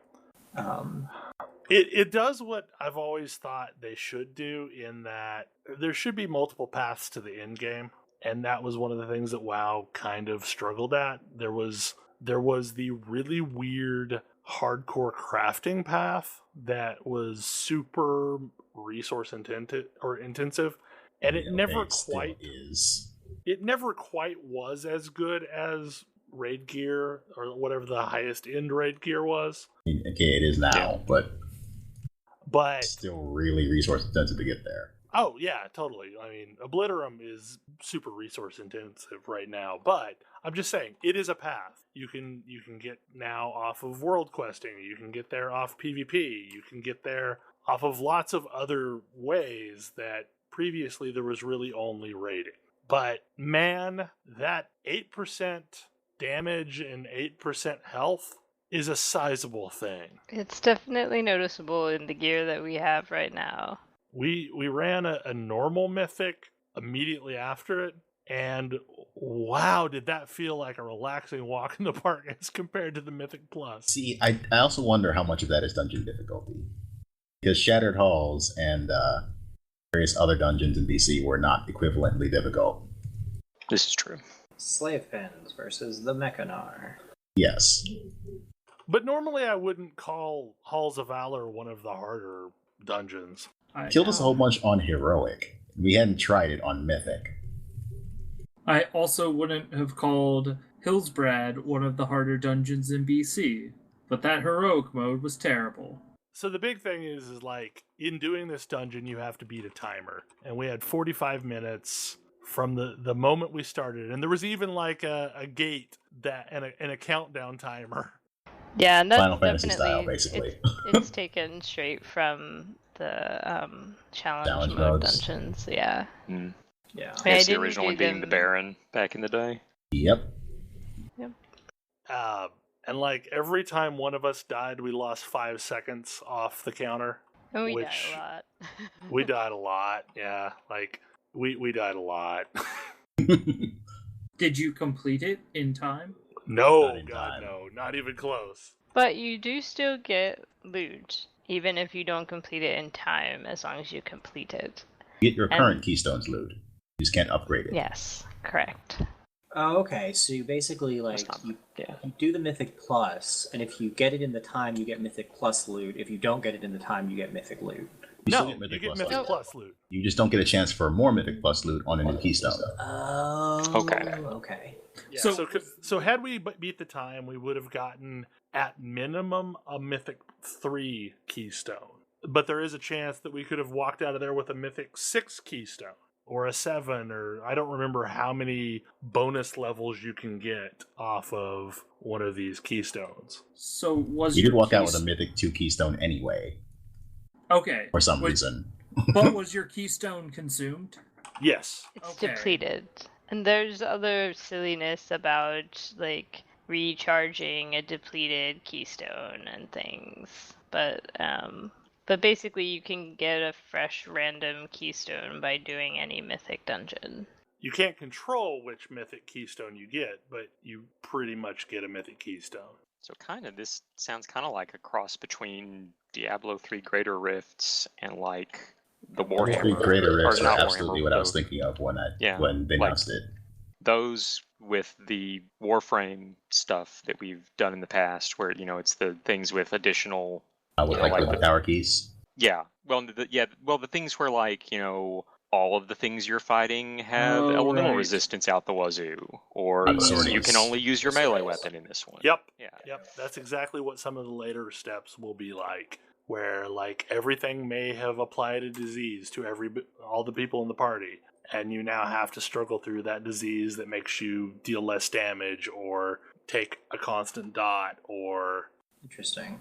Speaker 2: It does what I've always thought they should do, in that there should be multiple paths to the end game, and that was one of the things that WoW kind of struggled at. There was the really weird hardcore crafting path that was super resource intensive, and it never quite was as good as raid gear or whatever the highest end raid gear was.
Speaker 3: Okay, it is now, but it's still really resource intensive to get there.
Speaker 2: Oh yeah, totally. I mean, Obliterum is super resource intensive right now, but I'm just saying it is a path. You can get now off of world questing. You can get there off PvP. You can get there off of lots of other ways that previously there was really only raiding. But man, that 8% damage and 8% health is a sizable thing.
Speaker 4: It's definitely noticeable in the gear that we have right now.
Speaker 2: We ran a normal Mythic immediately after it, and wow, did that feel like a relaxing walk in the park as compared to the Mythic Plus.
Speaker 3: See, I also wonder how much of that is dungeon difficulty. Because Shattered Halls and various other dungeons in BC were not equivalently difficult.
Speaker 7: This is true.
Speaker 8: Slave pens versus the Mechanar.
Speaker 3: Yes.
Speaker 2: But normally I wouldn't call Halls of Valor one of the harder dungeons.
Speaker 3: Killed us a whole bunch on Heroic. We hadn't tried it on Mythic.
Speaker 5: I also wouldn't have called Hillsbrad one of the harder dungeons in BC, but that heroic mode was terrible.
Speaker 2: So the big thing is like, in doing this dungeon, you have to beat a timer. And we had 45 minutes from the moment we started. And there was even like a gate that and a countdown timer.
Speaker 4: Yeah, and that's
Speaker 3: Final Fantasy
Speaker 4: definitely,
Speaker 3: style, basically.
Speaker 4: It's taken straight from the challenge mode dungeons. Yeah.
Speaker 7: Mm.
Speaker 8: Yeah.
Speaker 4: I mean,
Speaker 7: Yes, the original one being the Baron back in the day.
Speaker 3: Yep.
Speaker 2: And like every time one of us died, we lost 5 seconds off the counter.
Speaker 4: And we
Speaker 2: which
Speaker 4: died a lot.
Speaker 2: we died a lot. Yeah, like we died a lot.
Speaker 5: Did you complete it in time?
Speaker 2: No,
Speaker 3: Not in
Speaker 2: God,
Speaker 3: time.
Speaker 2: no, not even close.
Speaker 4: But you do still get loot, even if you don't complete it in time, as long as you complete it.
Speaker 3: You get your current Keystones loot. You just can't upgrade it.
Speaker 4: Yes, correct.
Speaker 8: Oh, okay. So you basically you do the Mythic Plus, and if you get it in the time, you get Mythic Plus loot. If you don't get it in the time, you get Mythic loot.
Speaker 3: You still
Speaker 2: No,
Speaker 3: get Mythic
Speaker 2: you get
Speaker 3: Plus
Speaker 2: Mythic
Speaker 3: loot.
Speaker 2: Plus loot.
Speaker 3: You just don't get a chance for more Mythic Plus loot on a new Keystone.
Speaker 8: Oh. Okay.
Speaker 2: Yeah,
Speaker 5: So-
Speaker 2: so had we beat the time, we would have gotten at minimum a Mythic 3 Keystone. But there is a chance that we could have walked out of there with a Mythic 6 Keystone. Or a 7, or I don't remember how many bonus levels you can get off of one of these Keystones.
Speaker 5: So was
Speaker 3: You
Speaker 5: your
Speaker 3: did walk out with a Mythic 2 Keystone anyway,
Speaker 5: Okay.
Speaker 3: for some reason.
Speaker 5: But was your keystone consumed?
Speaker 2: Yes.
Speaker 4: It's
Speaker 5: Okay.
Speaker 4: depleted. And there's other silliness about, like, recharging a depleted keystone and things. But basically you can get a fresh random keystone by doing any mythic dungeon.
Speaker 2: You can't control which Mythic Keystone you get, but you pretty much get a Mythic Keystone.
Speaker 7: So this sounds kind of like a cross between Diablo 3 Greater Rifts and like the Warhammer.
Speaker 3: 3 Greater Rifts
Speaker 7: or
Speaker 3: are
Speaker 7: not
Speaker 3: absolutely
Speaker 7: Warhammer,
Speaker 3: what I was
Speaker 7: the-
Speaker 3: thinking of when
Speaker 7: Yeah,
Speaker 3: they
Speaker 7: like-
Speaker 3: announced it.
Speaker 7: Those with the Warframe stuff that we've done in the past, where it's the things with additional.
Speaker 3: With
Speaker 7: like
Speaker 3: the
Speaker 7: the-
Speaker 3: power keys.
Speaker 7: Yeah, well, the things where like all of the things you're fighting have elemental
Speaker 5: right.
Speaker 7: resistance out the wazoo, or
Speaker 3: Absolutely.
Speaker 7: you can only use your melee weapon in this one.
Speaker 2: Yep.
Speaker 7: Yeah.
Speaker 2: Yep. That's exactly what some of the later steps will be like, where like everything may have applied a disease to all the people in the party, and you now have to struggle through that disease that makes you deal less damage or take a constant dot or.
Speaker 8: Interesting.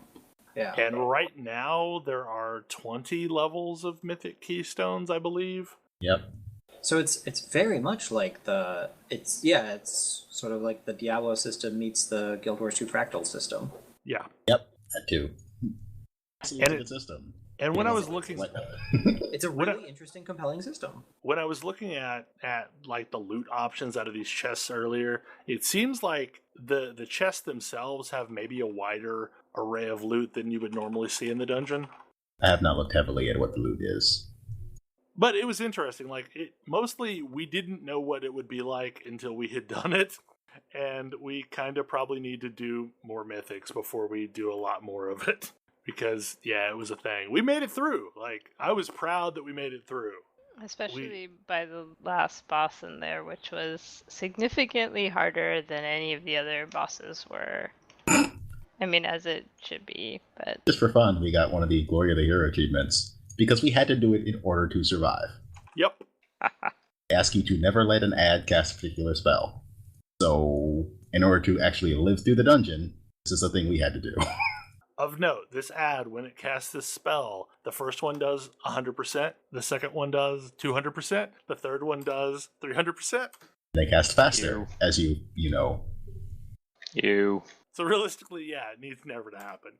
Speaker 8: Yeah.
Speaker 2: And right now there are 20 levels of Mythic Keystones, I believe.
Speaker 3: Yep.
Speaker 8: So it's very much like it's sort of like the Diablo system meets the Guild Wars 2 Fractal system.
Speaker 2: Yeah.
Speaker 3: Yep. That too. It's a good system.
Speaker 2: And when I was looking
Speaker 8: It's a really interesting, compelling system.
Speaker 2: when I was looking at like the loot options out of these chests earlier, it seems like the chests themselves have maybe a wider array of loot than you would normally see in the dungeon.
Speaker 3: I have not looked heavily at what the loot is.
Speaker 2: But it was interesting. Like mostly we didn't know what it would be like until we had done it, and we kind of probably need to do more mythics before we do a lot more of it. Because it was a thing. We made it through. Like I was proud that we made it through.
Speaker 4: Especially by the last boss in there, which was significantly harder than any of the other bosses were. I mean, as it should be, but...
Speaker 3: Just for fun, we got one of the Glory of the Hero achievements, because we had to do it in order to survive.
Speaker 2: Yep.
Speaker 3: They ask you to never let an ad cast a particular spell. So, in order to actually live through the dungeon, this is a thing we had to do.
Speaker 2: Of note, this ad, when it casts this spell, the first one does 100%, the second one does 200%, the third one does 300%.
Speaker 3: They cast faster,
Speaker 7: Ew.
Speaker 3: as you know.
Speaker 2: So realistically, yeah, it needs never to happen.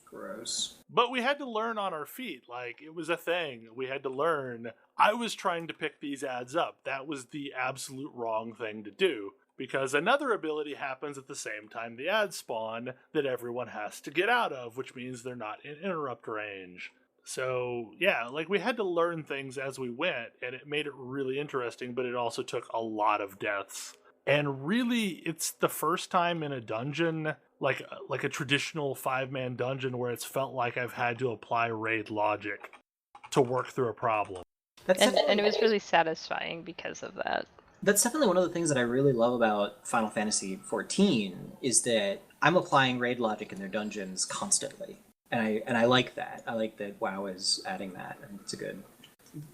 Speaker 8: Gross.
Speaker 2: But we had to learn on our feet. Like, it was a thing. We had to learn. I was trying to pick these ads up. That was the absolute wrong thing to do. Because another ability happens at the same time the ads spawn that everyone has to get out of, which means they're not in interrupt range. So, yeah, like, we had to learn things as we went, and it made it really interesting, but it also took a lot of deaths. And really, it's the first time in a dungeon, like a traditional 5-man dungeon, where it's felt like I've had to apply raid logic to work through a problem.
Speaker 4: And it was really satisfying because of that.
Speaker 8: That's definitely one of the things that I really love about Final Fantasy XIV is that I'm applying raid logic in their dungeons constantly. And I like that. I like that WoW is adding that. And it's a good...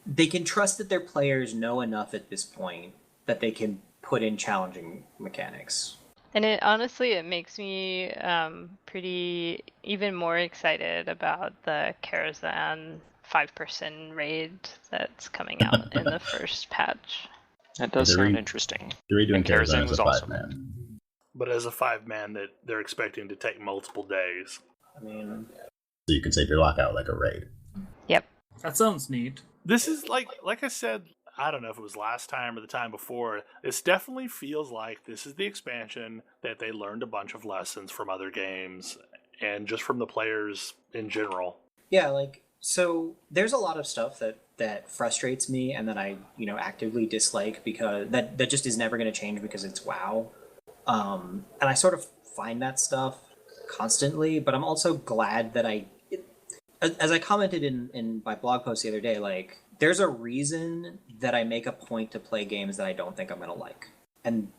Speaker 8: They can trust that their players know enough at this point that they can put in challenging mechanics.
Speaker 4: And it makes me pretty even more excited about the Karazhan 5-person raid that's coming out in the first patch.
Speaker 7: That does sound interesting.
Speaker 3: They're redoing Karazhan as a
Speaker 7: awesome.
Speaker 3: 5-man.
Speaker 2: But as a 5-man that they're expecting to take multiple days.
Speaker 8: I mean...
Speaker 3: So you can save your lockout like a raid.
Speaker 4: Yep.
Speaker 5: That sounds neat.
Speaker 2: This is like I said, I don't know if it was last time or the time before, this definitely feels like this is the expansion that they learned a bunch of lessons from other games and just from the players in general.
Speaker 8: Yeah, like, so there's a lot of stuff that frustrates me and that I, actively dislike because that just is never going to change because it's WoW. And I sort of find that stuff constantly, but I'm also glad that as I commented in my blog post the other day, like, there's a reason that I make a point to play games that I don't think I'm going to like. And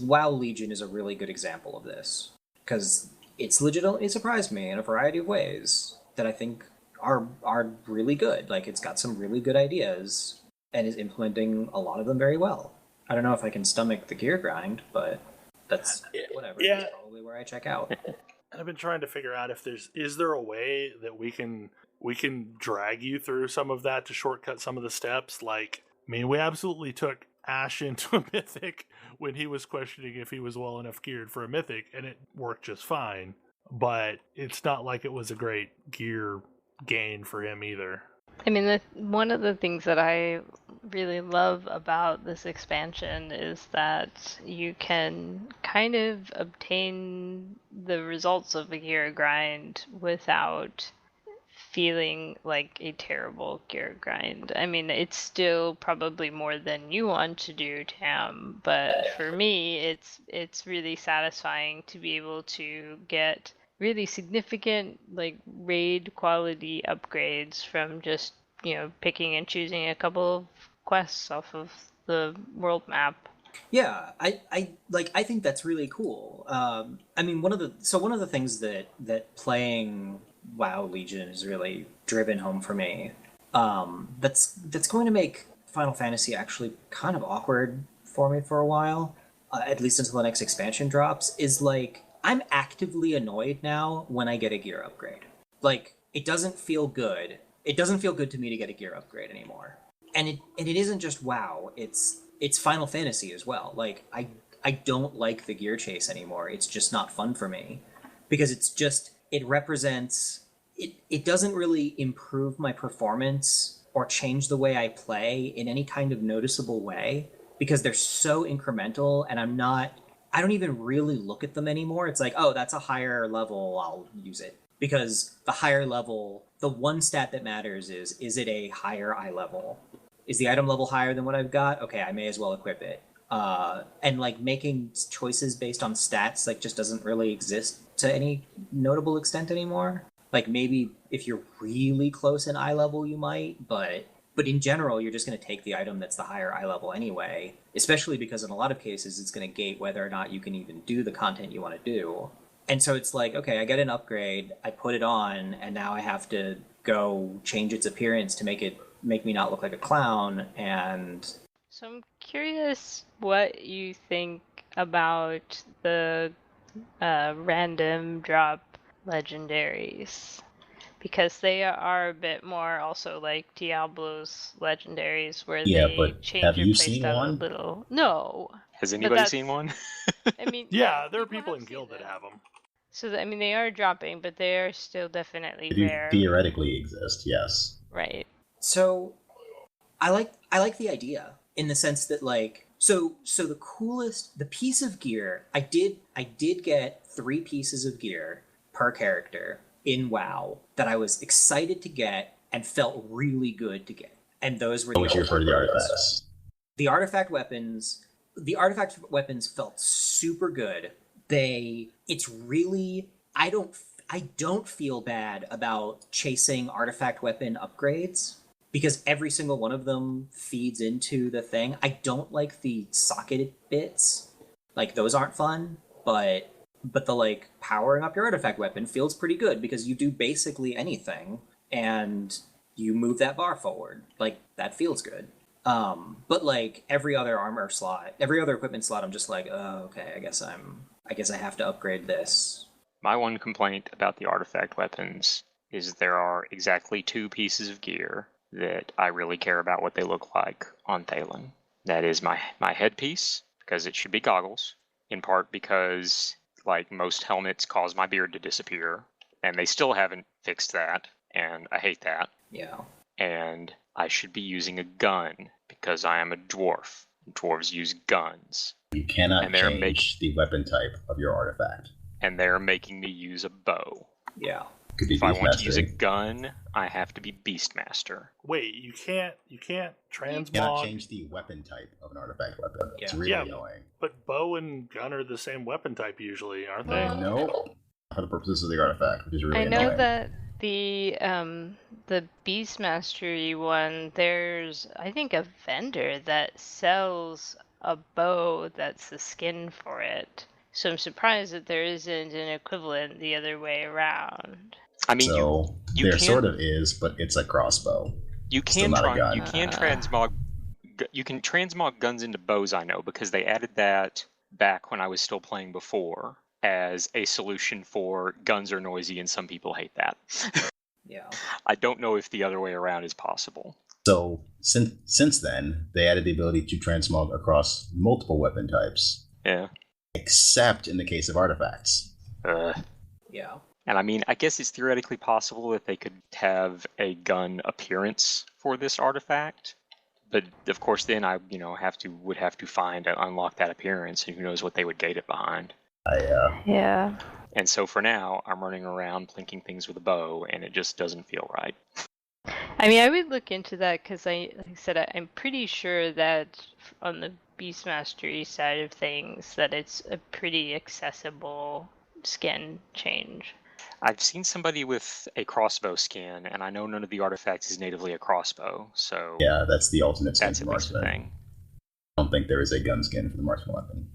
Speaker 8: WoW Legion is a really good example of this. Because it's legitimately surprised me in a variety of ways that I think are really good. Like, it's got some really good ideas and is implementing a lot of them very well. I don't know if I can stomach the gear grind, but that's whatever.
Speaker 2: Yeah.
Speaker 8: That's probably where I check out.
Speaker 2: I've been trying to figure out if is there a way that we can drag you through some of that to shortcut some of the steps. Like, I mean, we absolutely took Ash into a Mythic when he was questioning if he was well enough geared for a Mythic, and it worked just fine. But it's not like it was a great gear gain for him either.
Speaker 4: I mean, one of the things that I really love about this expansion is that you can kind of obtain the results of a gear grind without feeling like a terrible gear grind. I mean, it's still probably more than you want to do, Tam, but for me, it's really satisfying to be able to get really significant, like, raid quality upgrades from just, picking and choosing a couple of quests off of the world map.
Speaker 8: Yeah, I think that's really cool. I mean, one of the things that playing WoW Legion has really driven home for me, that's going to make Final Fantasy actually kind of awkward for me for a while, at least until the next expansion drops, is like, I'm actively annoyed now when I get a gear upgrade. Like, it doesn't feel good. It doesn't feel good to me to get a gear upgrade anymore. And it isn't just WoW, it's Final Fantasy as well. Like, I don't like the gear chase anymore. It's just not fun for me. Because it represents... It doesn't really improve my performance or change the way I play in any kind of noticeable way, because they're so incremental, and I don't even really look at them anymore. It's like, oh, that's a higher level, I'll use it. Because the higher level, the one stat that matters is it a higher eye level? Is the item level higher than what I've got? Okay, I may as well equip it. And like making choices based on stats like just doesn't really exist to any notable extent anymore. Like, maybe if you're really close in eye level, you might, but in general, you're just going to take the item that's the higher eye level anyway, especially because in a lot of cases, it's going to gate whether or not you can even do the content you want to do. And so it's like, okay, I get an upgrade, I put it on, and now I have to go change its appearance to make me not look like a clown, and...
Speaker 4: So I'm curious what you think about the random drop legendaries, because they are a bit more also like Diablo's legendaries, where they
Speaker 3: but
Speaker 4: change
Speaker 3: have
Speaker 4: your
Speaker 3: you
Speaker 4: playstyle
Speaker 3: seen
Speaker 4: a
Speaker 3: one?
Speaker 4: little. No.
Speaker 7: Has anybody seen one?
Speaker 4: I mean,
Speaker 2: Yeah, there are people
Speaker 4: have
Speaker 2: in
Speaker 4: seen
Speaker 2: Guild that
Speaker 4: them.
Speaker 2: have them.
Speaker 4: So I mean, they are dropping, but they are still definitely
Speaker 3: They do
Speaker 4: rare.
Speaker 3: theoretically exist, yes.
Speaker 4: Right.
Speaker 8: So I like the idea in the sense that like so the piece of gear I did get 3 pieces of gear per character in WoW that I was excited to get and felt really good to get. And those were
Speaker 3: Which you refer to the artifacts.
Speaker 8: The artifact weapons felt super good. It's really I don't feel bad about chasing artifact weapon upgrades because every single one of them feeds into the thing. I don't like the socketed bits. Like those aren't fun, but the like powering up your artifact weapon feels pretty good because you do basically anything and you move that bar forward. Like that feels good. But like every other equipment slot, I'm just like, oh, okay, I guess I have to upgrade this.
Speaker 7: My one complaint about the artifact weapons is there are exactly 2 pieces of gear that I really care about what they look like on Thalen. That is my headpiece, because it should be goggles, in part because like most helmets cause my beard to disappear, and they still haven't fixed that, and I hate that.
Speaker 8: Yeah.
Speaker 7: And I should be using a gun because I am a dwarf. Dwarves use guns.
Speaker 3: You cannot change the weapon type of your artifact.
Speaker 7: And they're making me use a bow.
Speaker 8: Yeah.
Speaker 7: If I want to use a gun, I have to be Beastmaster.
Speaker 2: Wait, you can't transmog.
Speaker 3: You cannot change the weapon type of an artifact weapon. It's really annoying.
Speaker 2: But bow and gun are the same weapon type usually, aren't they?
Speaker 3: Nope. For the purposes of the artifact, which is really annoying.
Speaker 4: I know that the Beastmastery one, there's I think a vendor that sells a bow that's the skin for it. So I'm surprised that there isn't an equivalent the other way around.
Speaker 3: I mean, there sort of is, but it's a crossbow.
Speaker 7: You can transmog guns into bows. I know because they added that back when I was still playing before as a solution for guns are noisy and some people hate that.
Speaker 8: Yeah.
Speaker 7: I don't know if the other way around is possible.
Speaker 3: So since then, they added the ability to transmog across multiple weapon types.
Speaker 7: Yeah.
Speaker 3: Except in the case of artifacts.
Speaker 8: Yeah.
Speaker 7: And I mean, I guess it's theoretically possible that they could have a gun appearance for this artifact. But of course, then I, would have to find and unlock that appearance, and who knows what they would gate it behind.
Speaker 4: Yeah.
Speaker 7: And so for now, I'm running around plinking things with a bow, and it just doesn't feel right.
Speaker 4: I mean, I would look into that because, like I said, I'm pretty sure that on the Beastmastery side of things, that it's a pretty accessible skin change.
Speaker 7: I've seen somebody with a crossbow skin, and I know none of the artifacts is natively a crossbow, so...
Speaker 3: Yeah, that's the ultimate skin
Speaker 7: that's
Speaker 3: for
Speaker 7: at least a
Speaker 3: marksman.
Speaker 7: thing.
Speaker 3: I don't think there is a gun skin for the marksman weapon.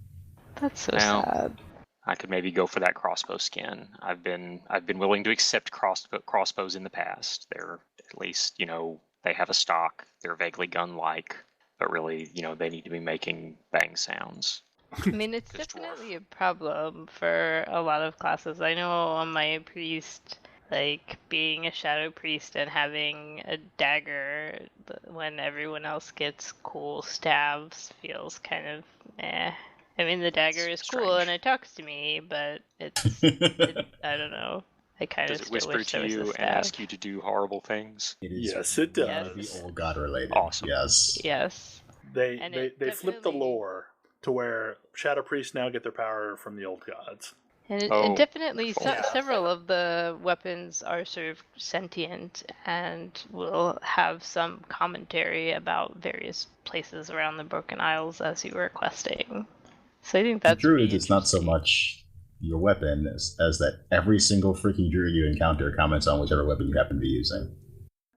Speaker 4: That's so sad.
Speaker 7: I could maybe go for that crossbow skin. I've been willing to accept crossbows in the past. They're at least, they have a stock. They're vaguely gun-like, but really, they need to be making bang sounds.
Speaker 4: I mean, it's definitely a problem for a lot of classes. I know on my priest, like being a shadow priest and having a dagger when everyone else gets cool stabs feels kind of eh. I mean, the dagger is cool and it talks to me, but it's I don't know. I kind of
Speaker 7: Does it whisper to you and ask you to do horrible things?
Speaker 2: Yes, it does.
Speaker 3: Be all god related.
Speaker 7: Awesome.
Speaker 3: Yes.
Speaker 4: Yes.
Speaker 2: They flipped the lore to where Shadow Priests now get their power from the old gods.
Speaker 4: And definitely several of the weapons are sort of sentient and will have some commentary about various places around the Broken Isles as you were questing. So I think that's
Speaker 3: Druids, it's not so much your weapon as that every single freaking druid you encounter comments on whichever weapon you happen to be using.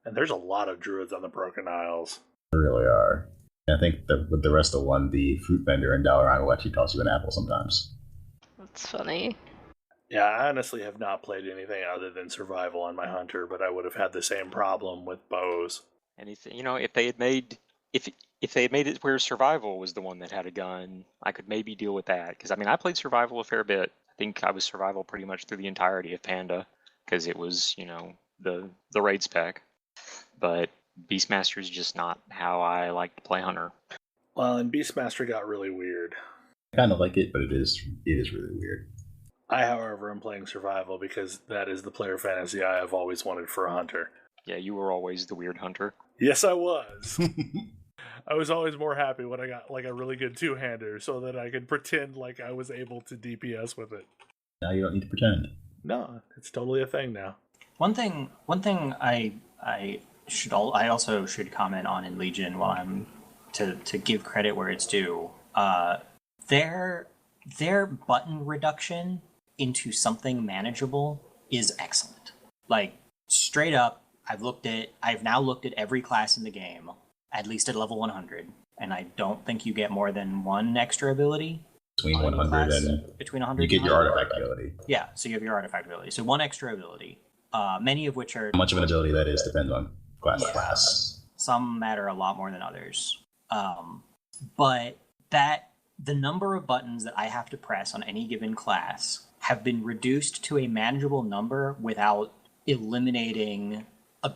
Speaker 2: And there's a lot of druids on the Broken Isles.
Speaker 3: There really are. I think that with the rest of one, the fruit vendor in Dalaran will actually toss you an apple sometimes.
Speaker 4: That's funny.
Speaker 2: Yeah, I honestly have not played anything other than survival on my hunter, but I would have had the same problem with bows.
Speaker 7: And if they had made it where survival was the one that had a gun, I could maybe deal with that. Because I played survival a fair bit. I think I was survival pretty much through the entirety of Panda, because it was the raid spec. But Beastmaster is just not how I like to play hunter.
Speaker 2: Well, and Beastmaster got really weird.
Speaker 3: I kind of like it, but it is really weird.
Speaker 2: I, however, am playing survival because that is the player fantasy I have always wanted for a hunter.
Speaker 7: Yeah, you were always the weird hunter.
Speaker 2: Yes, I was. I was always more happy when I got like a really good two-hander so that I could pretend like I was able to DPS with it.
Speaker 3: Now you don't need to pretend.
Speaker 2: No, it's totally a thing now.
Speaker 6: One thing I also should comment on in Legion while I'm to give credit where it's due. Their button reduction into something manageable is excellent. Like straight up, I've now looked at every class in the game, at least at level 100, and I don't think you get more than one extra ability.
Speaker 3: Between 100 and
Speaker 6: between 100
Speaker 3: you get
Speaker 6: and
Speaker 3: your
Speaker 6: 100.
Speaker 3: artifact ability.
Speaker 6: Yeah, so you have your artifact ability. So one extra ability. Many of which are...
Speaker 3: How much of an ability that is depends on class to class.
Speaker 6: Some matter a lot more than others. But the number of buttons that I have to press on any given class have been reduced to a manageable number without eliminating a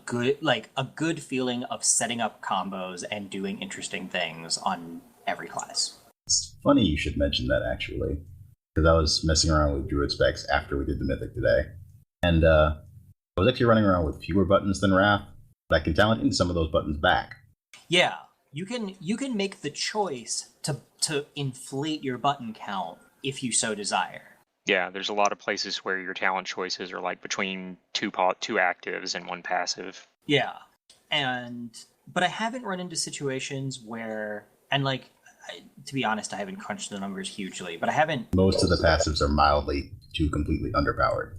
Speaker 6: good feeling of setting up combos and doing interesting things on every class.
Speaker 3: It's funny you should mention that, actually, because I was messing around with Druid specs after we did the Mythic today, and I was actually running around with fewer buttons than Wrath, but I can talent in some of those buttons back.
Speaker 6: Yeah, you can make the choice to inflate your button count if you so desire.
Speaker 7: Yeah, there's a lot of places where your talent choices are like between two actives and one passive.
Speaker 6: Yeah, but I haven't run into situations where, and like, to be honest, I haven't crunched the numbers hugely, but I haven't...
Speaker 3: Most of the passives are mildly to completely underpowered.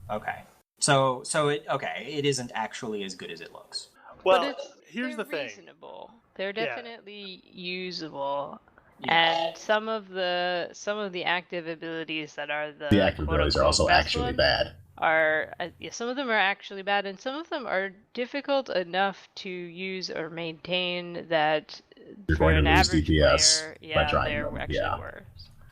Speaker 6: Okay. So it isn't actually as good as it looks.
Speaker 2: Well, here's the thing.
Speaker 4: Reasonable. They're definitely usable.
Speaker 6: Yeah.
Speaker 4: And some of the active abilities that are
Speaker 3: The active abilities are also actually bad.
Speaker 4: Some of them are actually bad, and some of them are difficult enough to use or maintain that
Speaker 3: You're
Speaker 4: for
Speaker 3: going to
Speaker 4: an
Speaker 3: lose
Speaker 4: average
Speaker 3: DPS
Speaker 4: player,
Speaker 3: by trying
Speaker 4: they're
Speaker 3: them.
Speaker 4: actually
Speaker 3: Yeah.
Speaker 4: worse.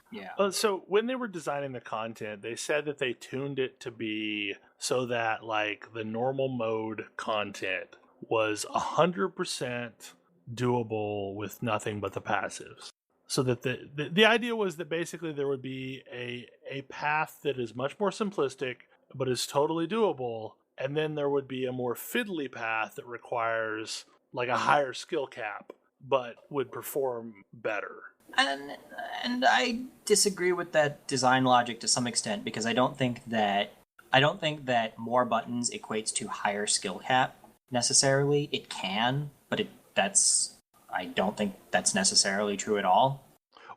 Speaker 6: Yeah.
Speaker 2: So when they were designing the content, they said that they tuned it to be so that like the normal mode content was 100% doable with nothing but the passives. So that the idea was that basically there would be a path that is much more simplistic but is totally doable, and then there would be a more fiddly path that requires like a higher skill cap but would perform better.
Speaker 6: And I disagree with that design logic to some extent, because I don't think that more buttons equates to higher skill cap necessarily. It can, but I don't think that's necessarily true at all.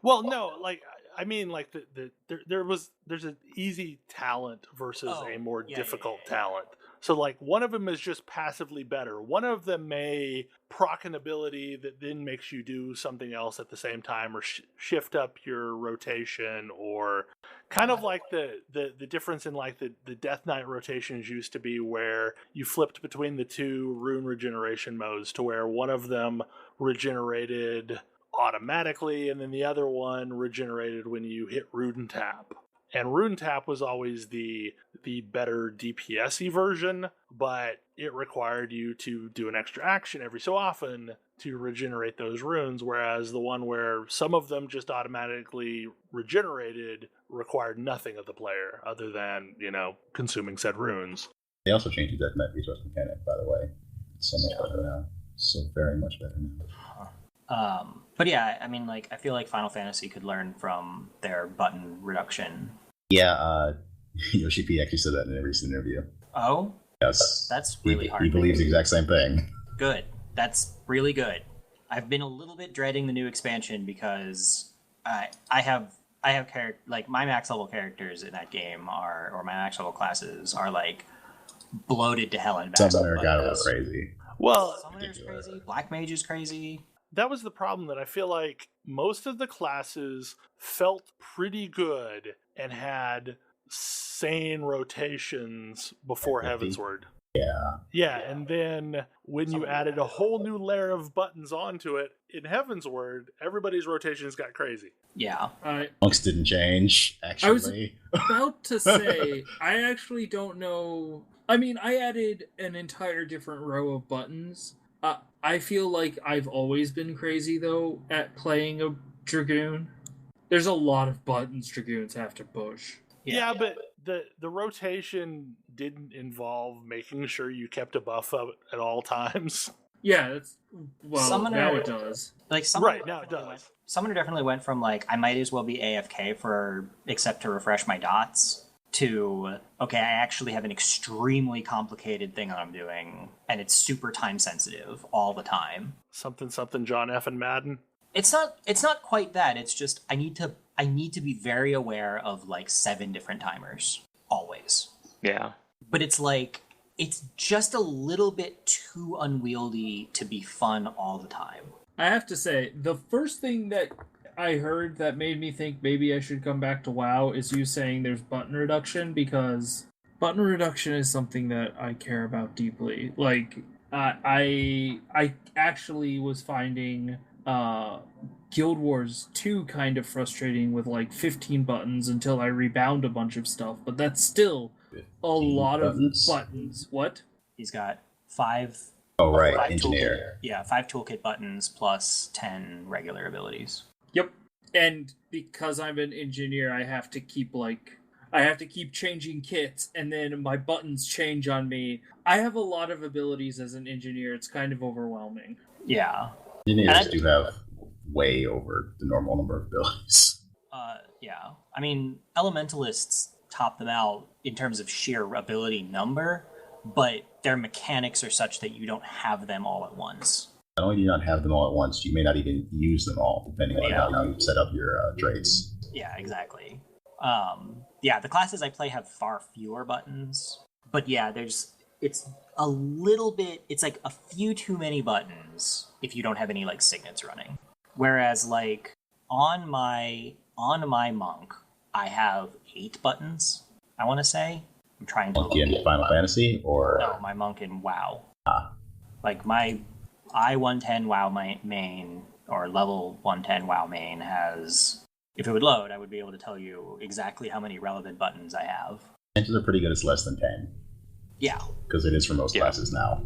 Speaker 2: Well, no, like I mean, like there's an easy talent versus a more difficult talent. So like one of them is just passively better. One of them may proc an ability that then makes you do something else at the same time, or shift up your rotation, or kind of like the difference in like the Death Knight rotations used to be, where you flipped between the two rune regeneration modes to where one of them regenerated automatically and then the other one regenerated when you hit Rune Tap. And Rune Tap was always the better DPS-y version, but it required you to do an extra action every so often to regenerate those runes, whereas the one where some of them just automatically regenerated required nothing of the player other than, consuming said runes.
Speaker 3: They also changed the Death Knight resource mechanic, by the way. It's so much better now. So very much better now.
Speaker 6: But yeah, I mean, like, I feel like Final Fantasy could learn from their button reduction.
Speaker 3: Yeah, Yoshi P actually said that in a recent interview.
Speaker 6: Oh?
Speaker 3: Yes.
Speaker 6: That's really hard.
Speaker 3: He believes the exact same thing.
Speaker 6: Good. That's really good. I've been a little bit dreading the new expansion because I have like my max level characters in that game or my max level classes are like bloated to hell and back.
Speaker 3: Summoner got a little crazy.
Speaker 2: Well,
Speaker 6: Summoner's crazy. Black Mage is crazy.
Speaker 2: That was the problem, that I feel like most of the classes felt pretty good and had sane rotations before Heavensward. Yeah, and then when you added a whole new layer of buttons onto it in Heavensward, everybody's rotations got crazy.
Speaker 6: Yeah.
Speaker 3: Monks didn't change, actually.
Speaker 5: I was about to say, I actually don't know. I mean, I added an entire different row of buttons. I feel like I've always been crazy, though, at playing a Dragoon. There's a lot of buttons Dragoons have to push.
Speaker 2: Yeah, but the rotation didn't involve making sure you kept a buff up at all times.
Speaker 5: Yeah,
Speaker 6: Summoner,
Speaker 5: now it does.
Speaker 6: Like Summoner
Speaker 2: Right, now it does.
Speaker 6: Summoner definitely went from like I might as well be AFK except to refresh my dots to okay, I actually have an extremely complicated thing that I'm doing and it's super time sensitive all the time.
Speaker 2: Something John F. and Madden.
Speaker 6: It's not quite that. It's just I need to be very aware of like 7 different timers always.
Speaker 7: Yeah.
Speaker 6: But it's like it's just a little bit too unwieldy to be fun all the time.
Speaker 5: I have to say, the first thing that I heard that made me think maybe I should come back to WoW is you saying there's button reduction, because button reduction is something that I care about deeply. Like, I actually was finding Guild Wars 2 kind of frustrating with like 15 buttons until I rebound a bunch of stuff, but that's still a lot
Speaker 3: buttons?
Speaker 5: of buttons. What?
Speaker 6: He's got 5.
Speaker 3: Oh, right,
Speaker 6: 5
Speaker 3: engineer.
Speaker 6: toolkit, 5 toolkit buttons plus 10 regular abilities.
Speaker 5: Yep. And because I'm an engineer, I have to keep changing kits, and then my buttons change on me. I have a lot of abilities as an engineer. It's kind of overwhelming.
Speaker 6: Yeah.
Speaker 3: Engineers do have way over the normal number of abilities.
Speaker 6: Yeah. I mean, elementalists top them out in terms of sheer ability number, but their mechanics are such that you don't have them all at once.
Speaker 3: Not only do you not have them all at once, you may not even use them all, depending on how you set up your traits.
Speaker 6: Yeah, exactly. The classes I play have far fewer buttons, but yeah, it's a little bit, it's like a few too many buttons if you don't have any like signets running. Whereas like on my monk, I have 8 buttons, I want to say. I'm trying to
Speaker 3: Monkey in Final Fantasy, or
Speaker 6: no, my monk in WoW. Like my I-110 WoW main, or level 110 WoW main has, if it would load, I would be able to tell you exactly how many relevant buttons I have.
Speaker 3: chances are pretty good it's less than 10.
Speaker 6: Yeah.
Speaker 3: Because it is for most classes now.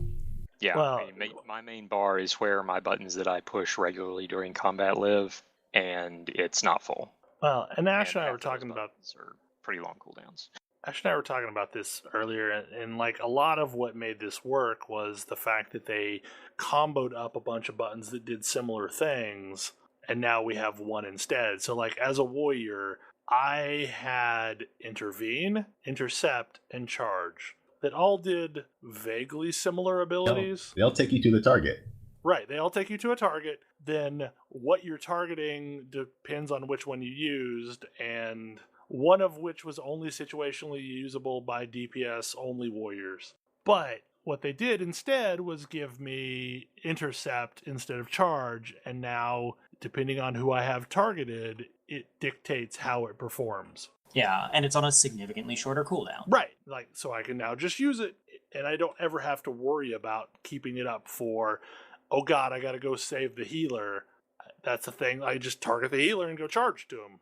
Speaker 7: Yeah,
Speaker 2: Well,
Speaker 7: my main bar is where my buttons that I push regularly during combat live, and it's not full.
Speaker 2: Well, and Ash and I
Speaker 7: half
Speaker 2: were
Speaker 7: of those
Speaker 2: talking about
Speaker 7: buttons are pretty long cooldowns.
Speaker 2: Ash and I were talking about this earlier, and like a lot of what made this work was the fact that they comboed up a bunch of buttons that did similar things, and now we have one instead. So like as a warrior, I had intervene, intercept, and charge that all did vaguely similar abilities.
Speaker 3: They'll take you to the target.
Speaker 2: Right, they all take you to a target. Then what you're targeting depends on which one you used, and one of which was only situationally usable by DPS only warriors. But what they did instead was give me intercept instead of charge, and now, depending on who I have targeted, it dictates how it performs.
Speaker 6: Yeah, and it's on a significantly shorter cooldown.
Speaker 2: Right, like, so I can now just use it, and I don't ever have to worry about keeping it up for, oh god, I gotta go save the healer. That's the thing, I just target the healer and go charge to him.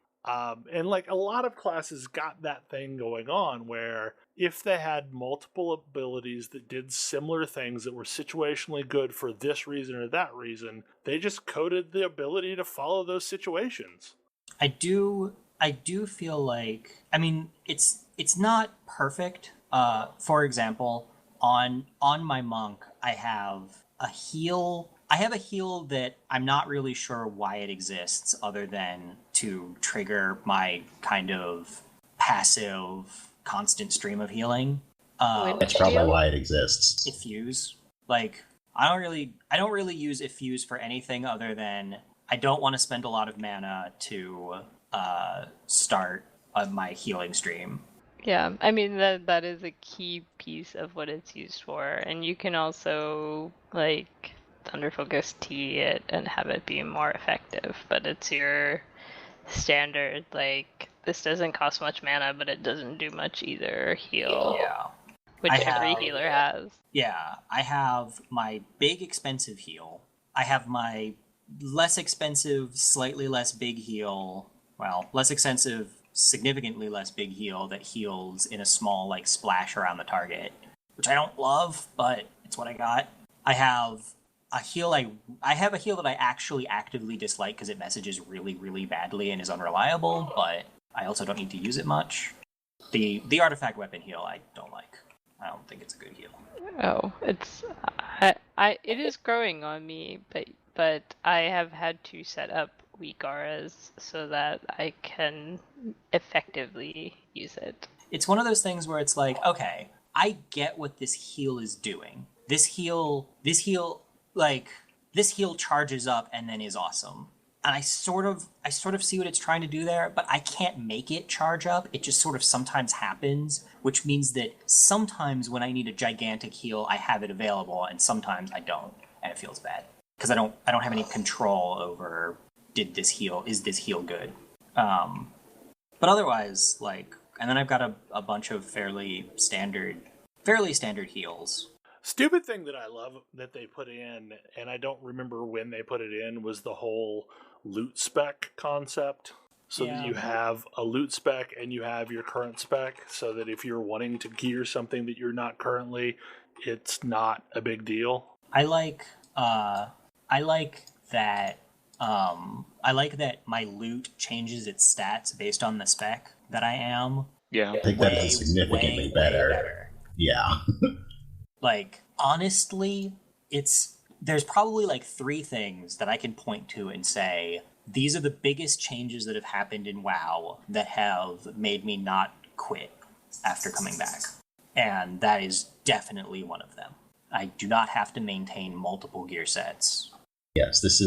Speaker 2: And like a lot of classes got that thing going on where if they had multiple abilities that did similar things that were situationally good for this reason or that reason, they just coded the ability to follow those situations.
Speaker 6: I do feel like, I mean, it's not perfect. For example, on my monk, I have a heal that I'm not really sure why it exists other than to trigger my kind of passive constant stream of healing.
Speaker 3: That's probably why it exists.
Speaker 6: Effuse. Like, I don't really use Effuse for anything other than I don't want to spend a lot of mana to start my healing stream.
Speaker 4: Yeah, I mean that is a key piece of what it's used for, and you can also like Thunder Focus T it and have it be more effective, but it's your standard, like, this doesn't cost much mana, but it doesn't do much either heal.
Speaker 6: Yeah.
Speaker 4: Which every healer has.
Speaker 6: Yeah, I have my big expensive heal. I have my less expensive, slightly less big heal. Well, less expensive, significantly less big heal that heals in a small, like, splash around the target, which I don't love, but it's what I got. I have a heal I have a heal that I actually actively dislike because it messages really, really badly and is unreliable, but I also don't need to use it much. The artifact weapon heal I don't like. I don't think it's a good heal.
Speaker 4: Oh, it's it is growing on me, but I have had to set up weak auras so that I can effectively use it.
Speaker 6: It's one of those things where it's like, okay, I get what this heal is doing. This heal charges up and then is awesome. And I sort of see what it's trying to do there, but I can't make it charge up. It just sort of sometimes happens, which means that sometimes when I need a gigantic heal, I have it available, and sometimes I don't, and it feels bad because I don't have any control over is this heal good. But otherwise, like, and then I've got a bunch of fairly standard heals.
Speaker 2: Stupid thing that I love that they put in, and I don't remember when they put it in, was the whole loot spec concept. So that you have a loot spec and you have your current spec, so that if you're wanting to gear something that you're not currently, it's not a big deal.
Speaker 6: I like that my loot changes its stats based on the spec that I am.
Speaker 7: Yeah.
Speaker 3: I think that is significantly better. Yeah.
Speaker 6: Like, honestly, there's probably like 3 things that I can point to and say, these are the biggest changes that have happened in WoW that have made me not quit after coming back. And that is definitely one of them. I do not have to maintain multiple gear sets.
Speaker 3: Yes, this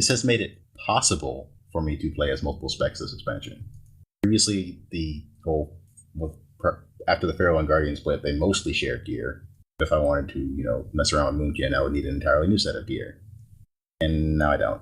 Speaker 3: has made it possible for me to play as multiple specs this expansion. Previously, after the Pharaoh and Guardian split, they mostly shared gear. If I wanted to, mess around with Moonkin, I would need an entirely new set of gear. And now I don't.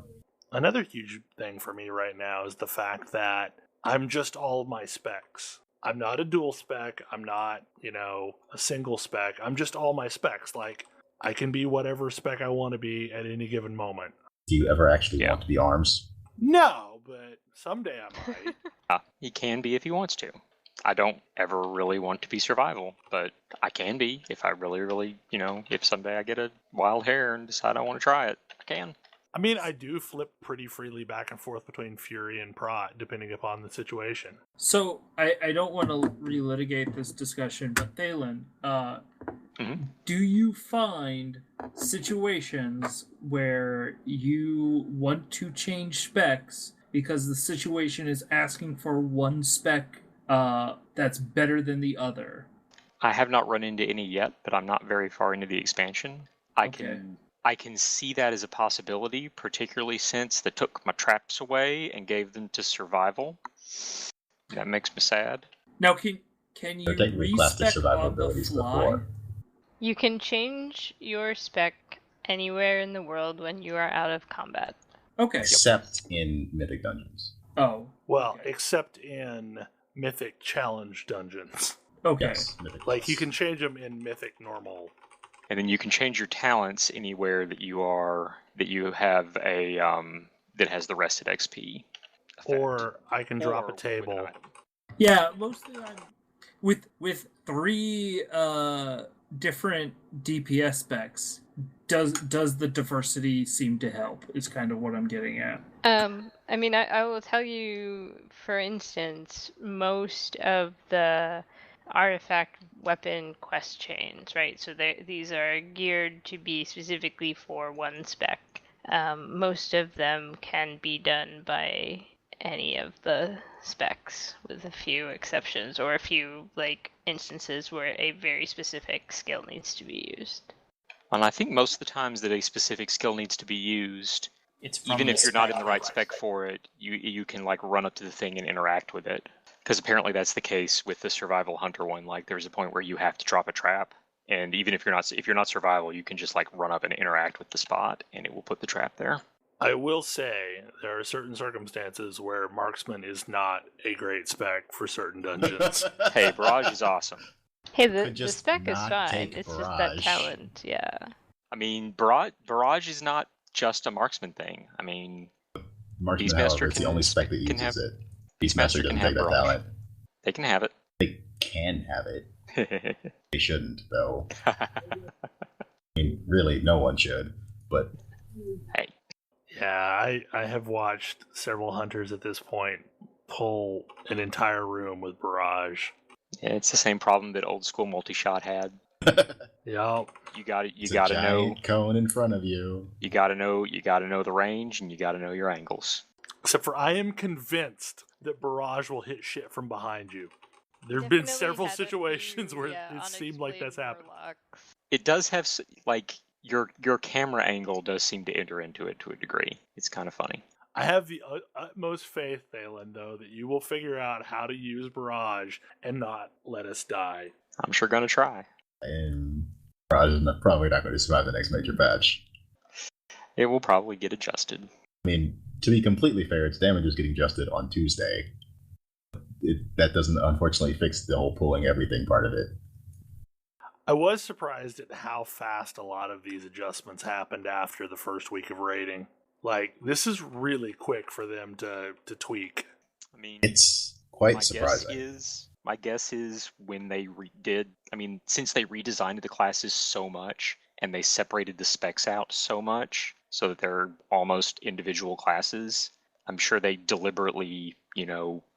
Speaker 2: Another huge thing for me right now is the fact that I'm just all of my specs. I'm not a dual spec. I'm not, a single spec. I'm just all my specs. Like, I can be whatever spec I want to be at any given moment.
Speaker 3: Do you ever actually want to be arms?
Speaker 2: No, but someday I might.
Speaker 7: He can be if he wants to. I don't ever really want to be survival, but I can be if I really, really, if someday I get a wild hair and decide I want to try it, I can.
Speaker 2: I mean, I do flip pretty freely back and forth between Fury and Prot, depending upon the situation.
Speaker 5: So, I don't want to relitigate this discussion, but Thalen, do you find situations where you want to change specs because the situation is asking for one spec that's better than the other?
Speaker 7: I have not run into any yet, but I'm not very far into the expansion. I can see that as a possibility, particularly since they took my traps away and gave them to survival. That makes me sad.
Speaker 5: Now, can you respec on the fly?
Speaker 4: You can change your spec anywhere in the world when you are out of combat.
Speaker 5: Okay.
Speaker 3: Except in Mythic dungeons.
Speaker 5: Oh.
Speaker 2: Well, except in Mythic challenge dungeons.
Speaker 5: Okay.
Speaker 3: Yes,
Speaker 2: like, you can change them in Mythic normal.
Speaker 7: And then you can change your talents anywhere that you have a that has the rested XP effect.
Speaker 2: Or I can drop a table.
Speaker 5: Yeah, mostly I'm with 3 different DPS specs. Does the diversity seem to help? Is kind of what I'm getting at.
Speaker 4: I mean, I will tell you, for instance, most of the artifact weapon quest chains, right? So these are geared to be specifically for one spec. Most of them can be done by any of the specs, with a few exceptions or a few instances where a very specific skill needs to be used.
Speaker 7: And I think most of the times that a specific skill needs to be used, even if you're not in the right spec for it, you can run up to the thing and interact with it. Because apparently that's the case with the survival hunter one. There's a point where you have to drop a trap, and even if you're not survival, you can just run up and interact with the spot, and it will put the trap there.
Speaker 2: I will say there are certain circumstances where marksman is not a great spec for certain dungeons.
Speaker 7: Hey, barrage is awesome.
Speaker 4: Hey, the spec is fine. It's
Speaker 3: barrage.
Speaker 4: just that talent, yeah.
Speaker 7: I mean, barrage is not just a marksman thing. I mean,
Speaker 3: Marksman, however, it's the only spec that uses it. Beastmaster doesn't take that talent.
Speaker 7: They can have it.
Speaker 3: They can have it. They shouldn't, though. I mean, really, no one should. but
Speaker 7: Hey,
Speaker 2: Yeah, I have watched several hunters at this point pull an entire room with barrage.
Speaker 7: it's the same problem that old school multi-shot had.
Speaker 2: Yep.
Speaker 7: You got
Speaker 3: it's
Speaker 7: got
Speaker 3: a
Speaker 7: to know.
Speaker 3: giant cone in front of you.
Speaker 7: You got to know the range, and you got to know your angles.
Speaker 2: Except for I am convinced that barrage will hit shit from behind you. There have been several situations where it seemed like that's happened.
Speaker 7: It does have like your camera angle does seem to enter into it to a degree. It's kind of funny.
Speaker 2: I have the utmost faith, Thalen, though, that you will figure out how to use barrage and not let us die.
Speaker 7: I'm sure gonna try.
Speaker 3: And Barrage is probably not going to survive the next major patch.
Speaker 7: It will probably get adjusted.
Speaker 3: I mean, to be completely fair, its damage is getting adjusted on Tuesday. That doesn't, unfortunately, fix the whole pulling everything part of it.
Speaker 2: I was surprised at how fast a lot of these adjustments happened after the first week of raiding. Like, this is really quick for them to tweak.
Speaker 7: I mean,
Speaker 3: It's quite surprising.
Speaker 7: My guess is when they since they redesigned the classes so much and they separated the specs out so much so that they're almost individual classes, I'm sure they deliberately,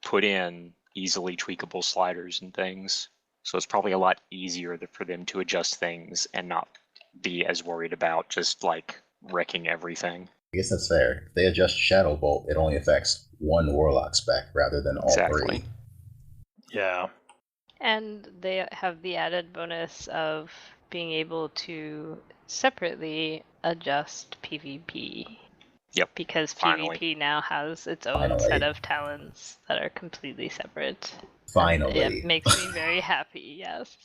Speaker 7: put in easily tweakable sliders and things. So it's probably a lot easier for them to adjust things and not be as worried about just like wrecking everything.
Speaker 3: I guess that's fair. If they adjust Shadow Bolt, it only affects one Warlock spec rather than all
Speaker 7: Exactly.
Speaker 3: three.
Speaker 2: Yeah.
Speaker 4: And they have the added bonus of being able to separately adjust PvP.
Speaker 7: Yep.
Speaker 4: Because
Speaker 7: Finally.
Speaker 4: PvP now has its own set of talents that are completely separate.
Speaker 3: Finally.
Speaker 4: It makes me very happy, yes.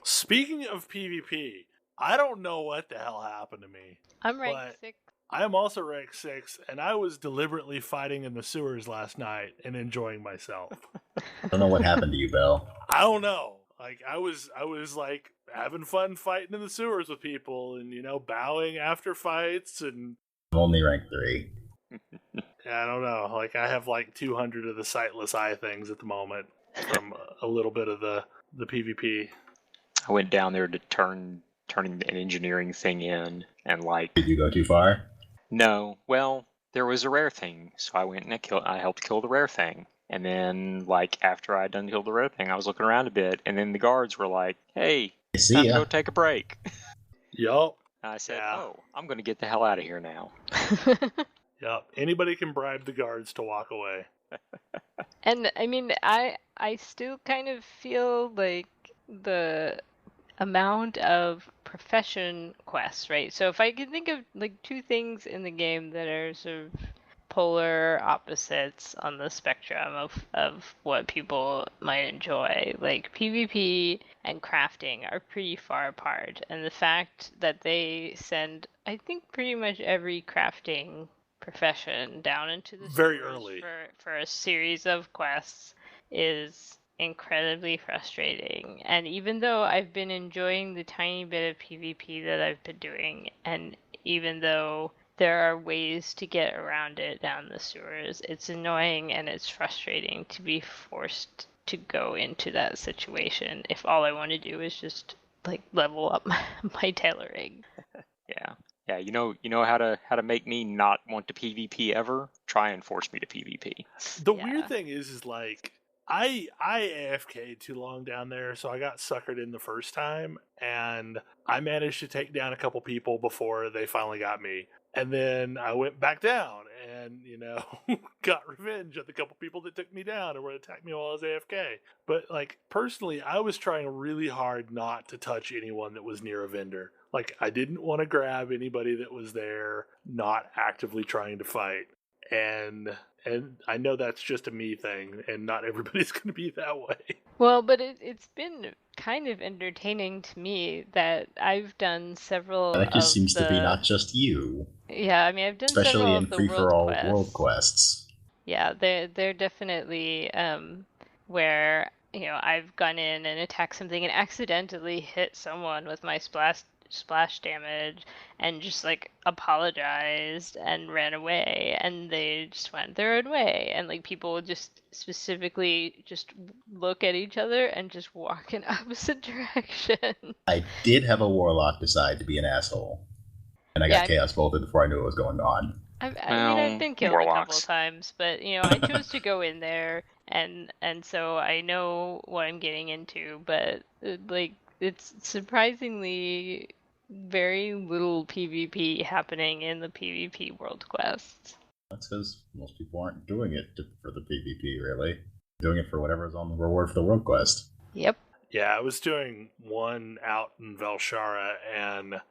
Speaker 2: Speaking of PvP, I don't know what the hell happened to me.
Speaker 4: I'm rank 6.
Speaker 2: I am also rank 6, and I was deliberately fighting in the sewers last night and enjoying myself.
Speaker 3: I don't know what happened to you, Bell.
Speaker 2: I don't know. Like, I was like having fun fighting in the sewers with people and, bowing after fights and...
Speaker 3: I'm only rank 3.
Speaker 2: I don't know. Like, I have like 200 of the sightless eye things at the moment from a little bit of the PvP.
Speaker 7: I went down there to turning an engineering thing in and like...
Speaker 3: Did you go too far?
Speaker 7: No. Well, there was a rare thing, so I went and I helped kill the rare thing. And then, like, after I had done killed the rare thing, I was looking around a bit, and then the guards were like, hey, time to go take a break.
Speaker 2: Yup.
Speaker 7: I said, I'm going to get the hell out of here now.
Speaker 2: Yep. Anybody can bribe the guards to walk away.
Speaker 4: And, I mean, I still kind of feel like the amount of profession quests, right? So if I can think of, like, 2 things in the game that are sort of polar opposites on the spectrum of what people might enjoy, like PvP and crafting are pretty far apart, and the fact that they send, I think, pretty much every crafting profession down into the
Speaker 2: very
Speaker 4: sewers
Speaker 2: early
Speaker 4: for a series of quests is incredibly frustrating. And even though I've been enjoying the tiny bit of PvP that I've been doing, and even though there are ways to get around it down the sewers, it's annoying and it's frustrating to be forced to go into that situation if all I want to do is just like level up my tailoring.
Speaker 7: Yeah, you know how to make me not want to PvP ever? Try and force me to PvP.
Speaker 2: The weird thing is like I AFK'd too long down there, so I got suckered in the first time, and I managed to take down a couple people before they finally got me. And then I went back down and, got revenge at the couple people that took me down and were attacked me while I was AFK. But, like, personally, I was trying really hard not to touch anyone that was near a vendor. Like, I didn't want to grab anybody that was there, not actively trying to fight. And I know that's just a me thing, and not everybody's going to be that way.
Speaker 4: Well, but it's been kind of entertaining to me that I've done several.
Speaker 3: That just seems to be not just you.
Speaker 4: Yeah, I mean, I've done
Speaker 3: especially
Speaker 4: several
Speaker 3: in
Speaker 4: of the
Speaker 3: free-for-all
Speaker 4: world
Speaker 3: quests.
Speaker 4: Yeah, they're definitely where I've gone in and attacked something and accidentally hit someone with my splash damage and just like apologized and ran away, and they just went their own way, and like people would just specifically just look at each other and just walk in opposite direction.
Speaker 3: I did have a warlock decide to be an asshole. And I
Speaker 4: Yeah,
Speaker 3: got chaos bolted before I knew what was going on.
Speaker 4: I mean, I've been killed a couple
Speaker 7: Warlocks.
Speaker 4: times, but I chose to go in there, and so I know what I'm getting into. But like, it's surprisingly very little PvP happening in the PvP world quests.
Speaker 3: That's because most people aren't doing it for the PvP, really. Doing it for whatever's on the reward for the world quest.
Speaker 4: Yep.
Speaker 2: Yeah, I was doing one out in Velshara, and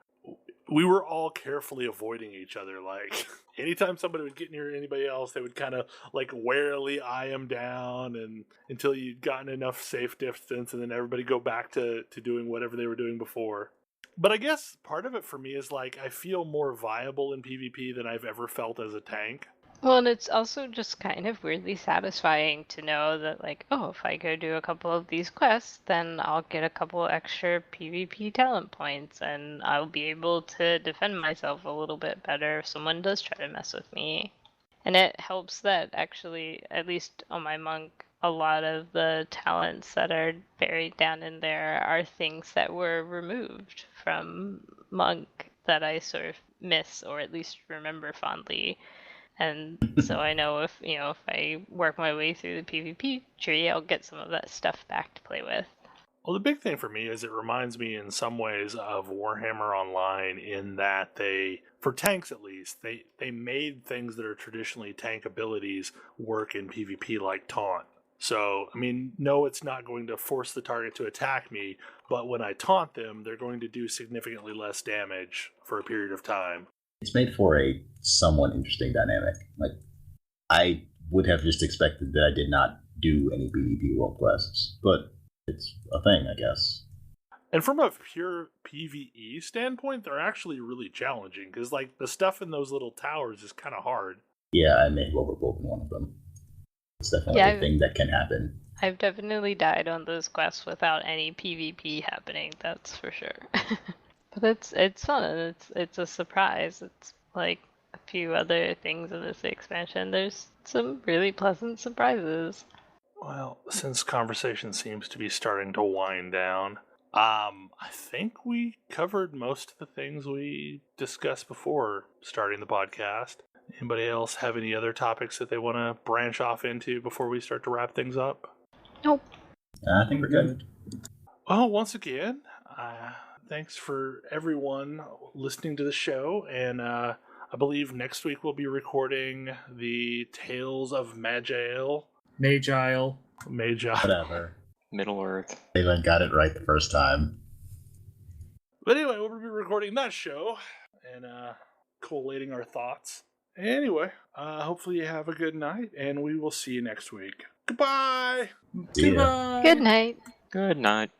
Speaker 2: we were all carefully avoiding each other. Like, anytime somebody would get near anybody else, they would kind of, like, warily eye them down and until you'd gotten enough safe distance, and then everybody go back to doing whatever they were doing before. But I guess part of it for me is, like, I feel more viable in PvP than I've ever felt as a tank.
Speaker 4: Well, and it's also just kind of weirdly satisfying to know that, like, oh, if I go do a couple of these quests, then I'll get a couple extra PvP talent points, and I'll be able to defend myself a little bit better if someone does try to mess with me. And it helps that, actually, at least on my monk, a lot of the talents that are buried down in there are things that were removed from monk that I sort of miss, or at least remember fondly. And so I know if I work my way through the PvP tree, I'll get some of that stuff back to play with.
Speaker 2: Well, the big thing for me is it reminds me in some ways of Warhammer Online in that they, for tanks at least, they made things that are traditionally tank abilities work in PvP like taunt. So, I mean, no, it's not going to force the target to attack me, but when I taunt them, they're going to do significantly less damage for a period of time.
Speaker 3: It's made for a somewhat interesting dynamic. Like, I would have just expected that I did not do any PvP world quests, but it's a thing, I guess.
Speaker 2: And from a pure PvE standpoint, they're actually really challenging, because, like, the stuff in those little towers is kind of hard.
Speaker 3: Yeah, I may have overbuilt one of them. It's definitely a thing that can happen.
Speaker 4: I've definitely died on those quests without any PvP happening, that's for sure. But it's fun, and it's a surprise. It's like a few other things in this expansion. There's some really pleasant surprises.
Speaker 2: Well, since conversation seems to be starting to wind down, I think we covered most of the things we discussed before starting the podcast. Anybody else have any other topics that they want to branch off into before we start to wrap things up?
Speaker 4: Nope.
Speaker 3: I think we're good.
Speaker 2: Well, once again, thanks for everyone listening to the show, and I believe next week we'll be recording the Tales of Magiel.
Speaker 5: Magile.
Speaker 3: Whatever.
Speaker 7: Middle Earth.
Speaker 3: They got it right the first time.
Speaker 2: But anyway, we'll be recording that show and collating our thoughts. Anyway, hopefully you have a good night, and we will see you next week. Goodbye!
Speaker 3: See ya.
Speaker 5: Goodbye.
Speaker 4: Good night.
Speaker 7: Good night.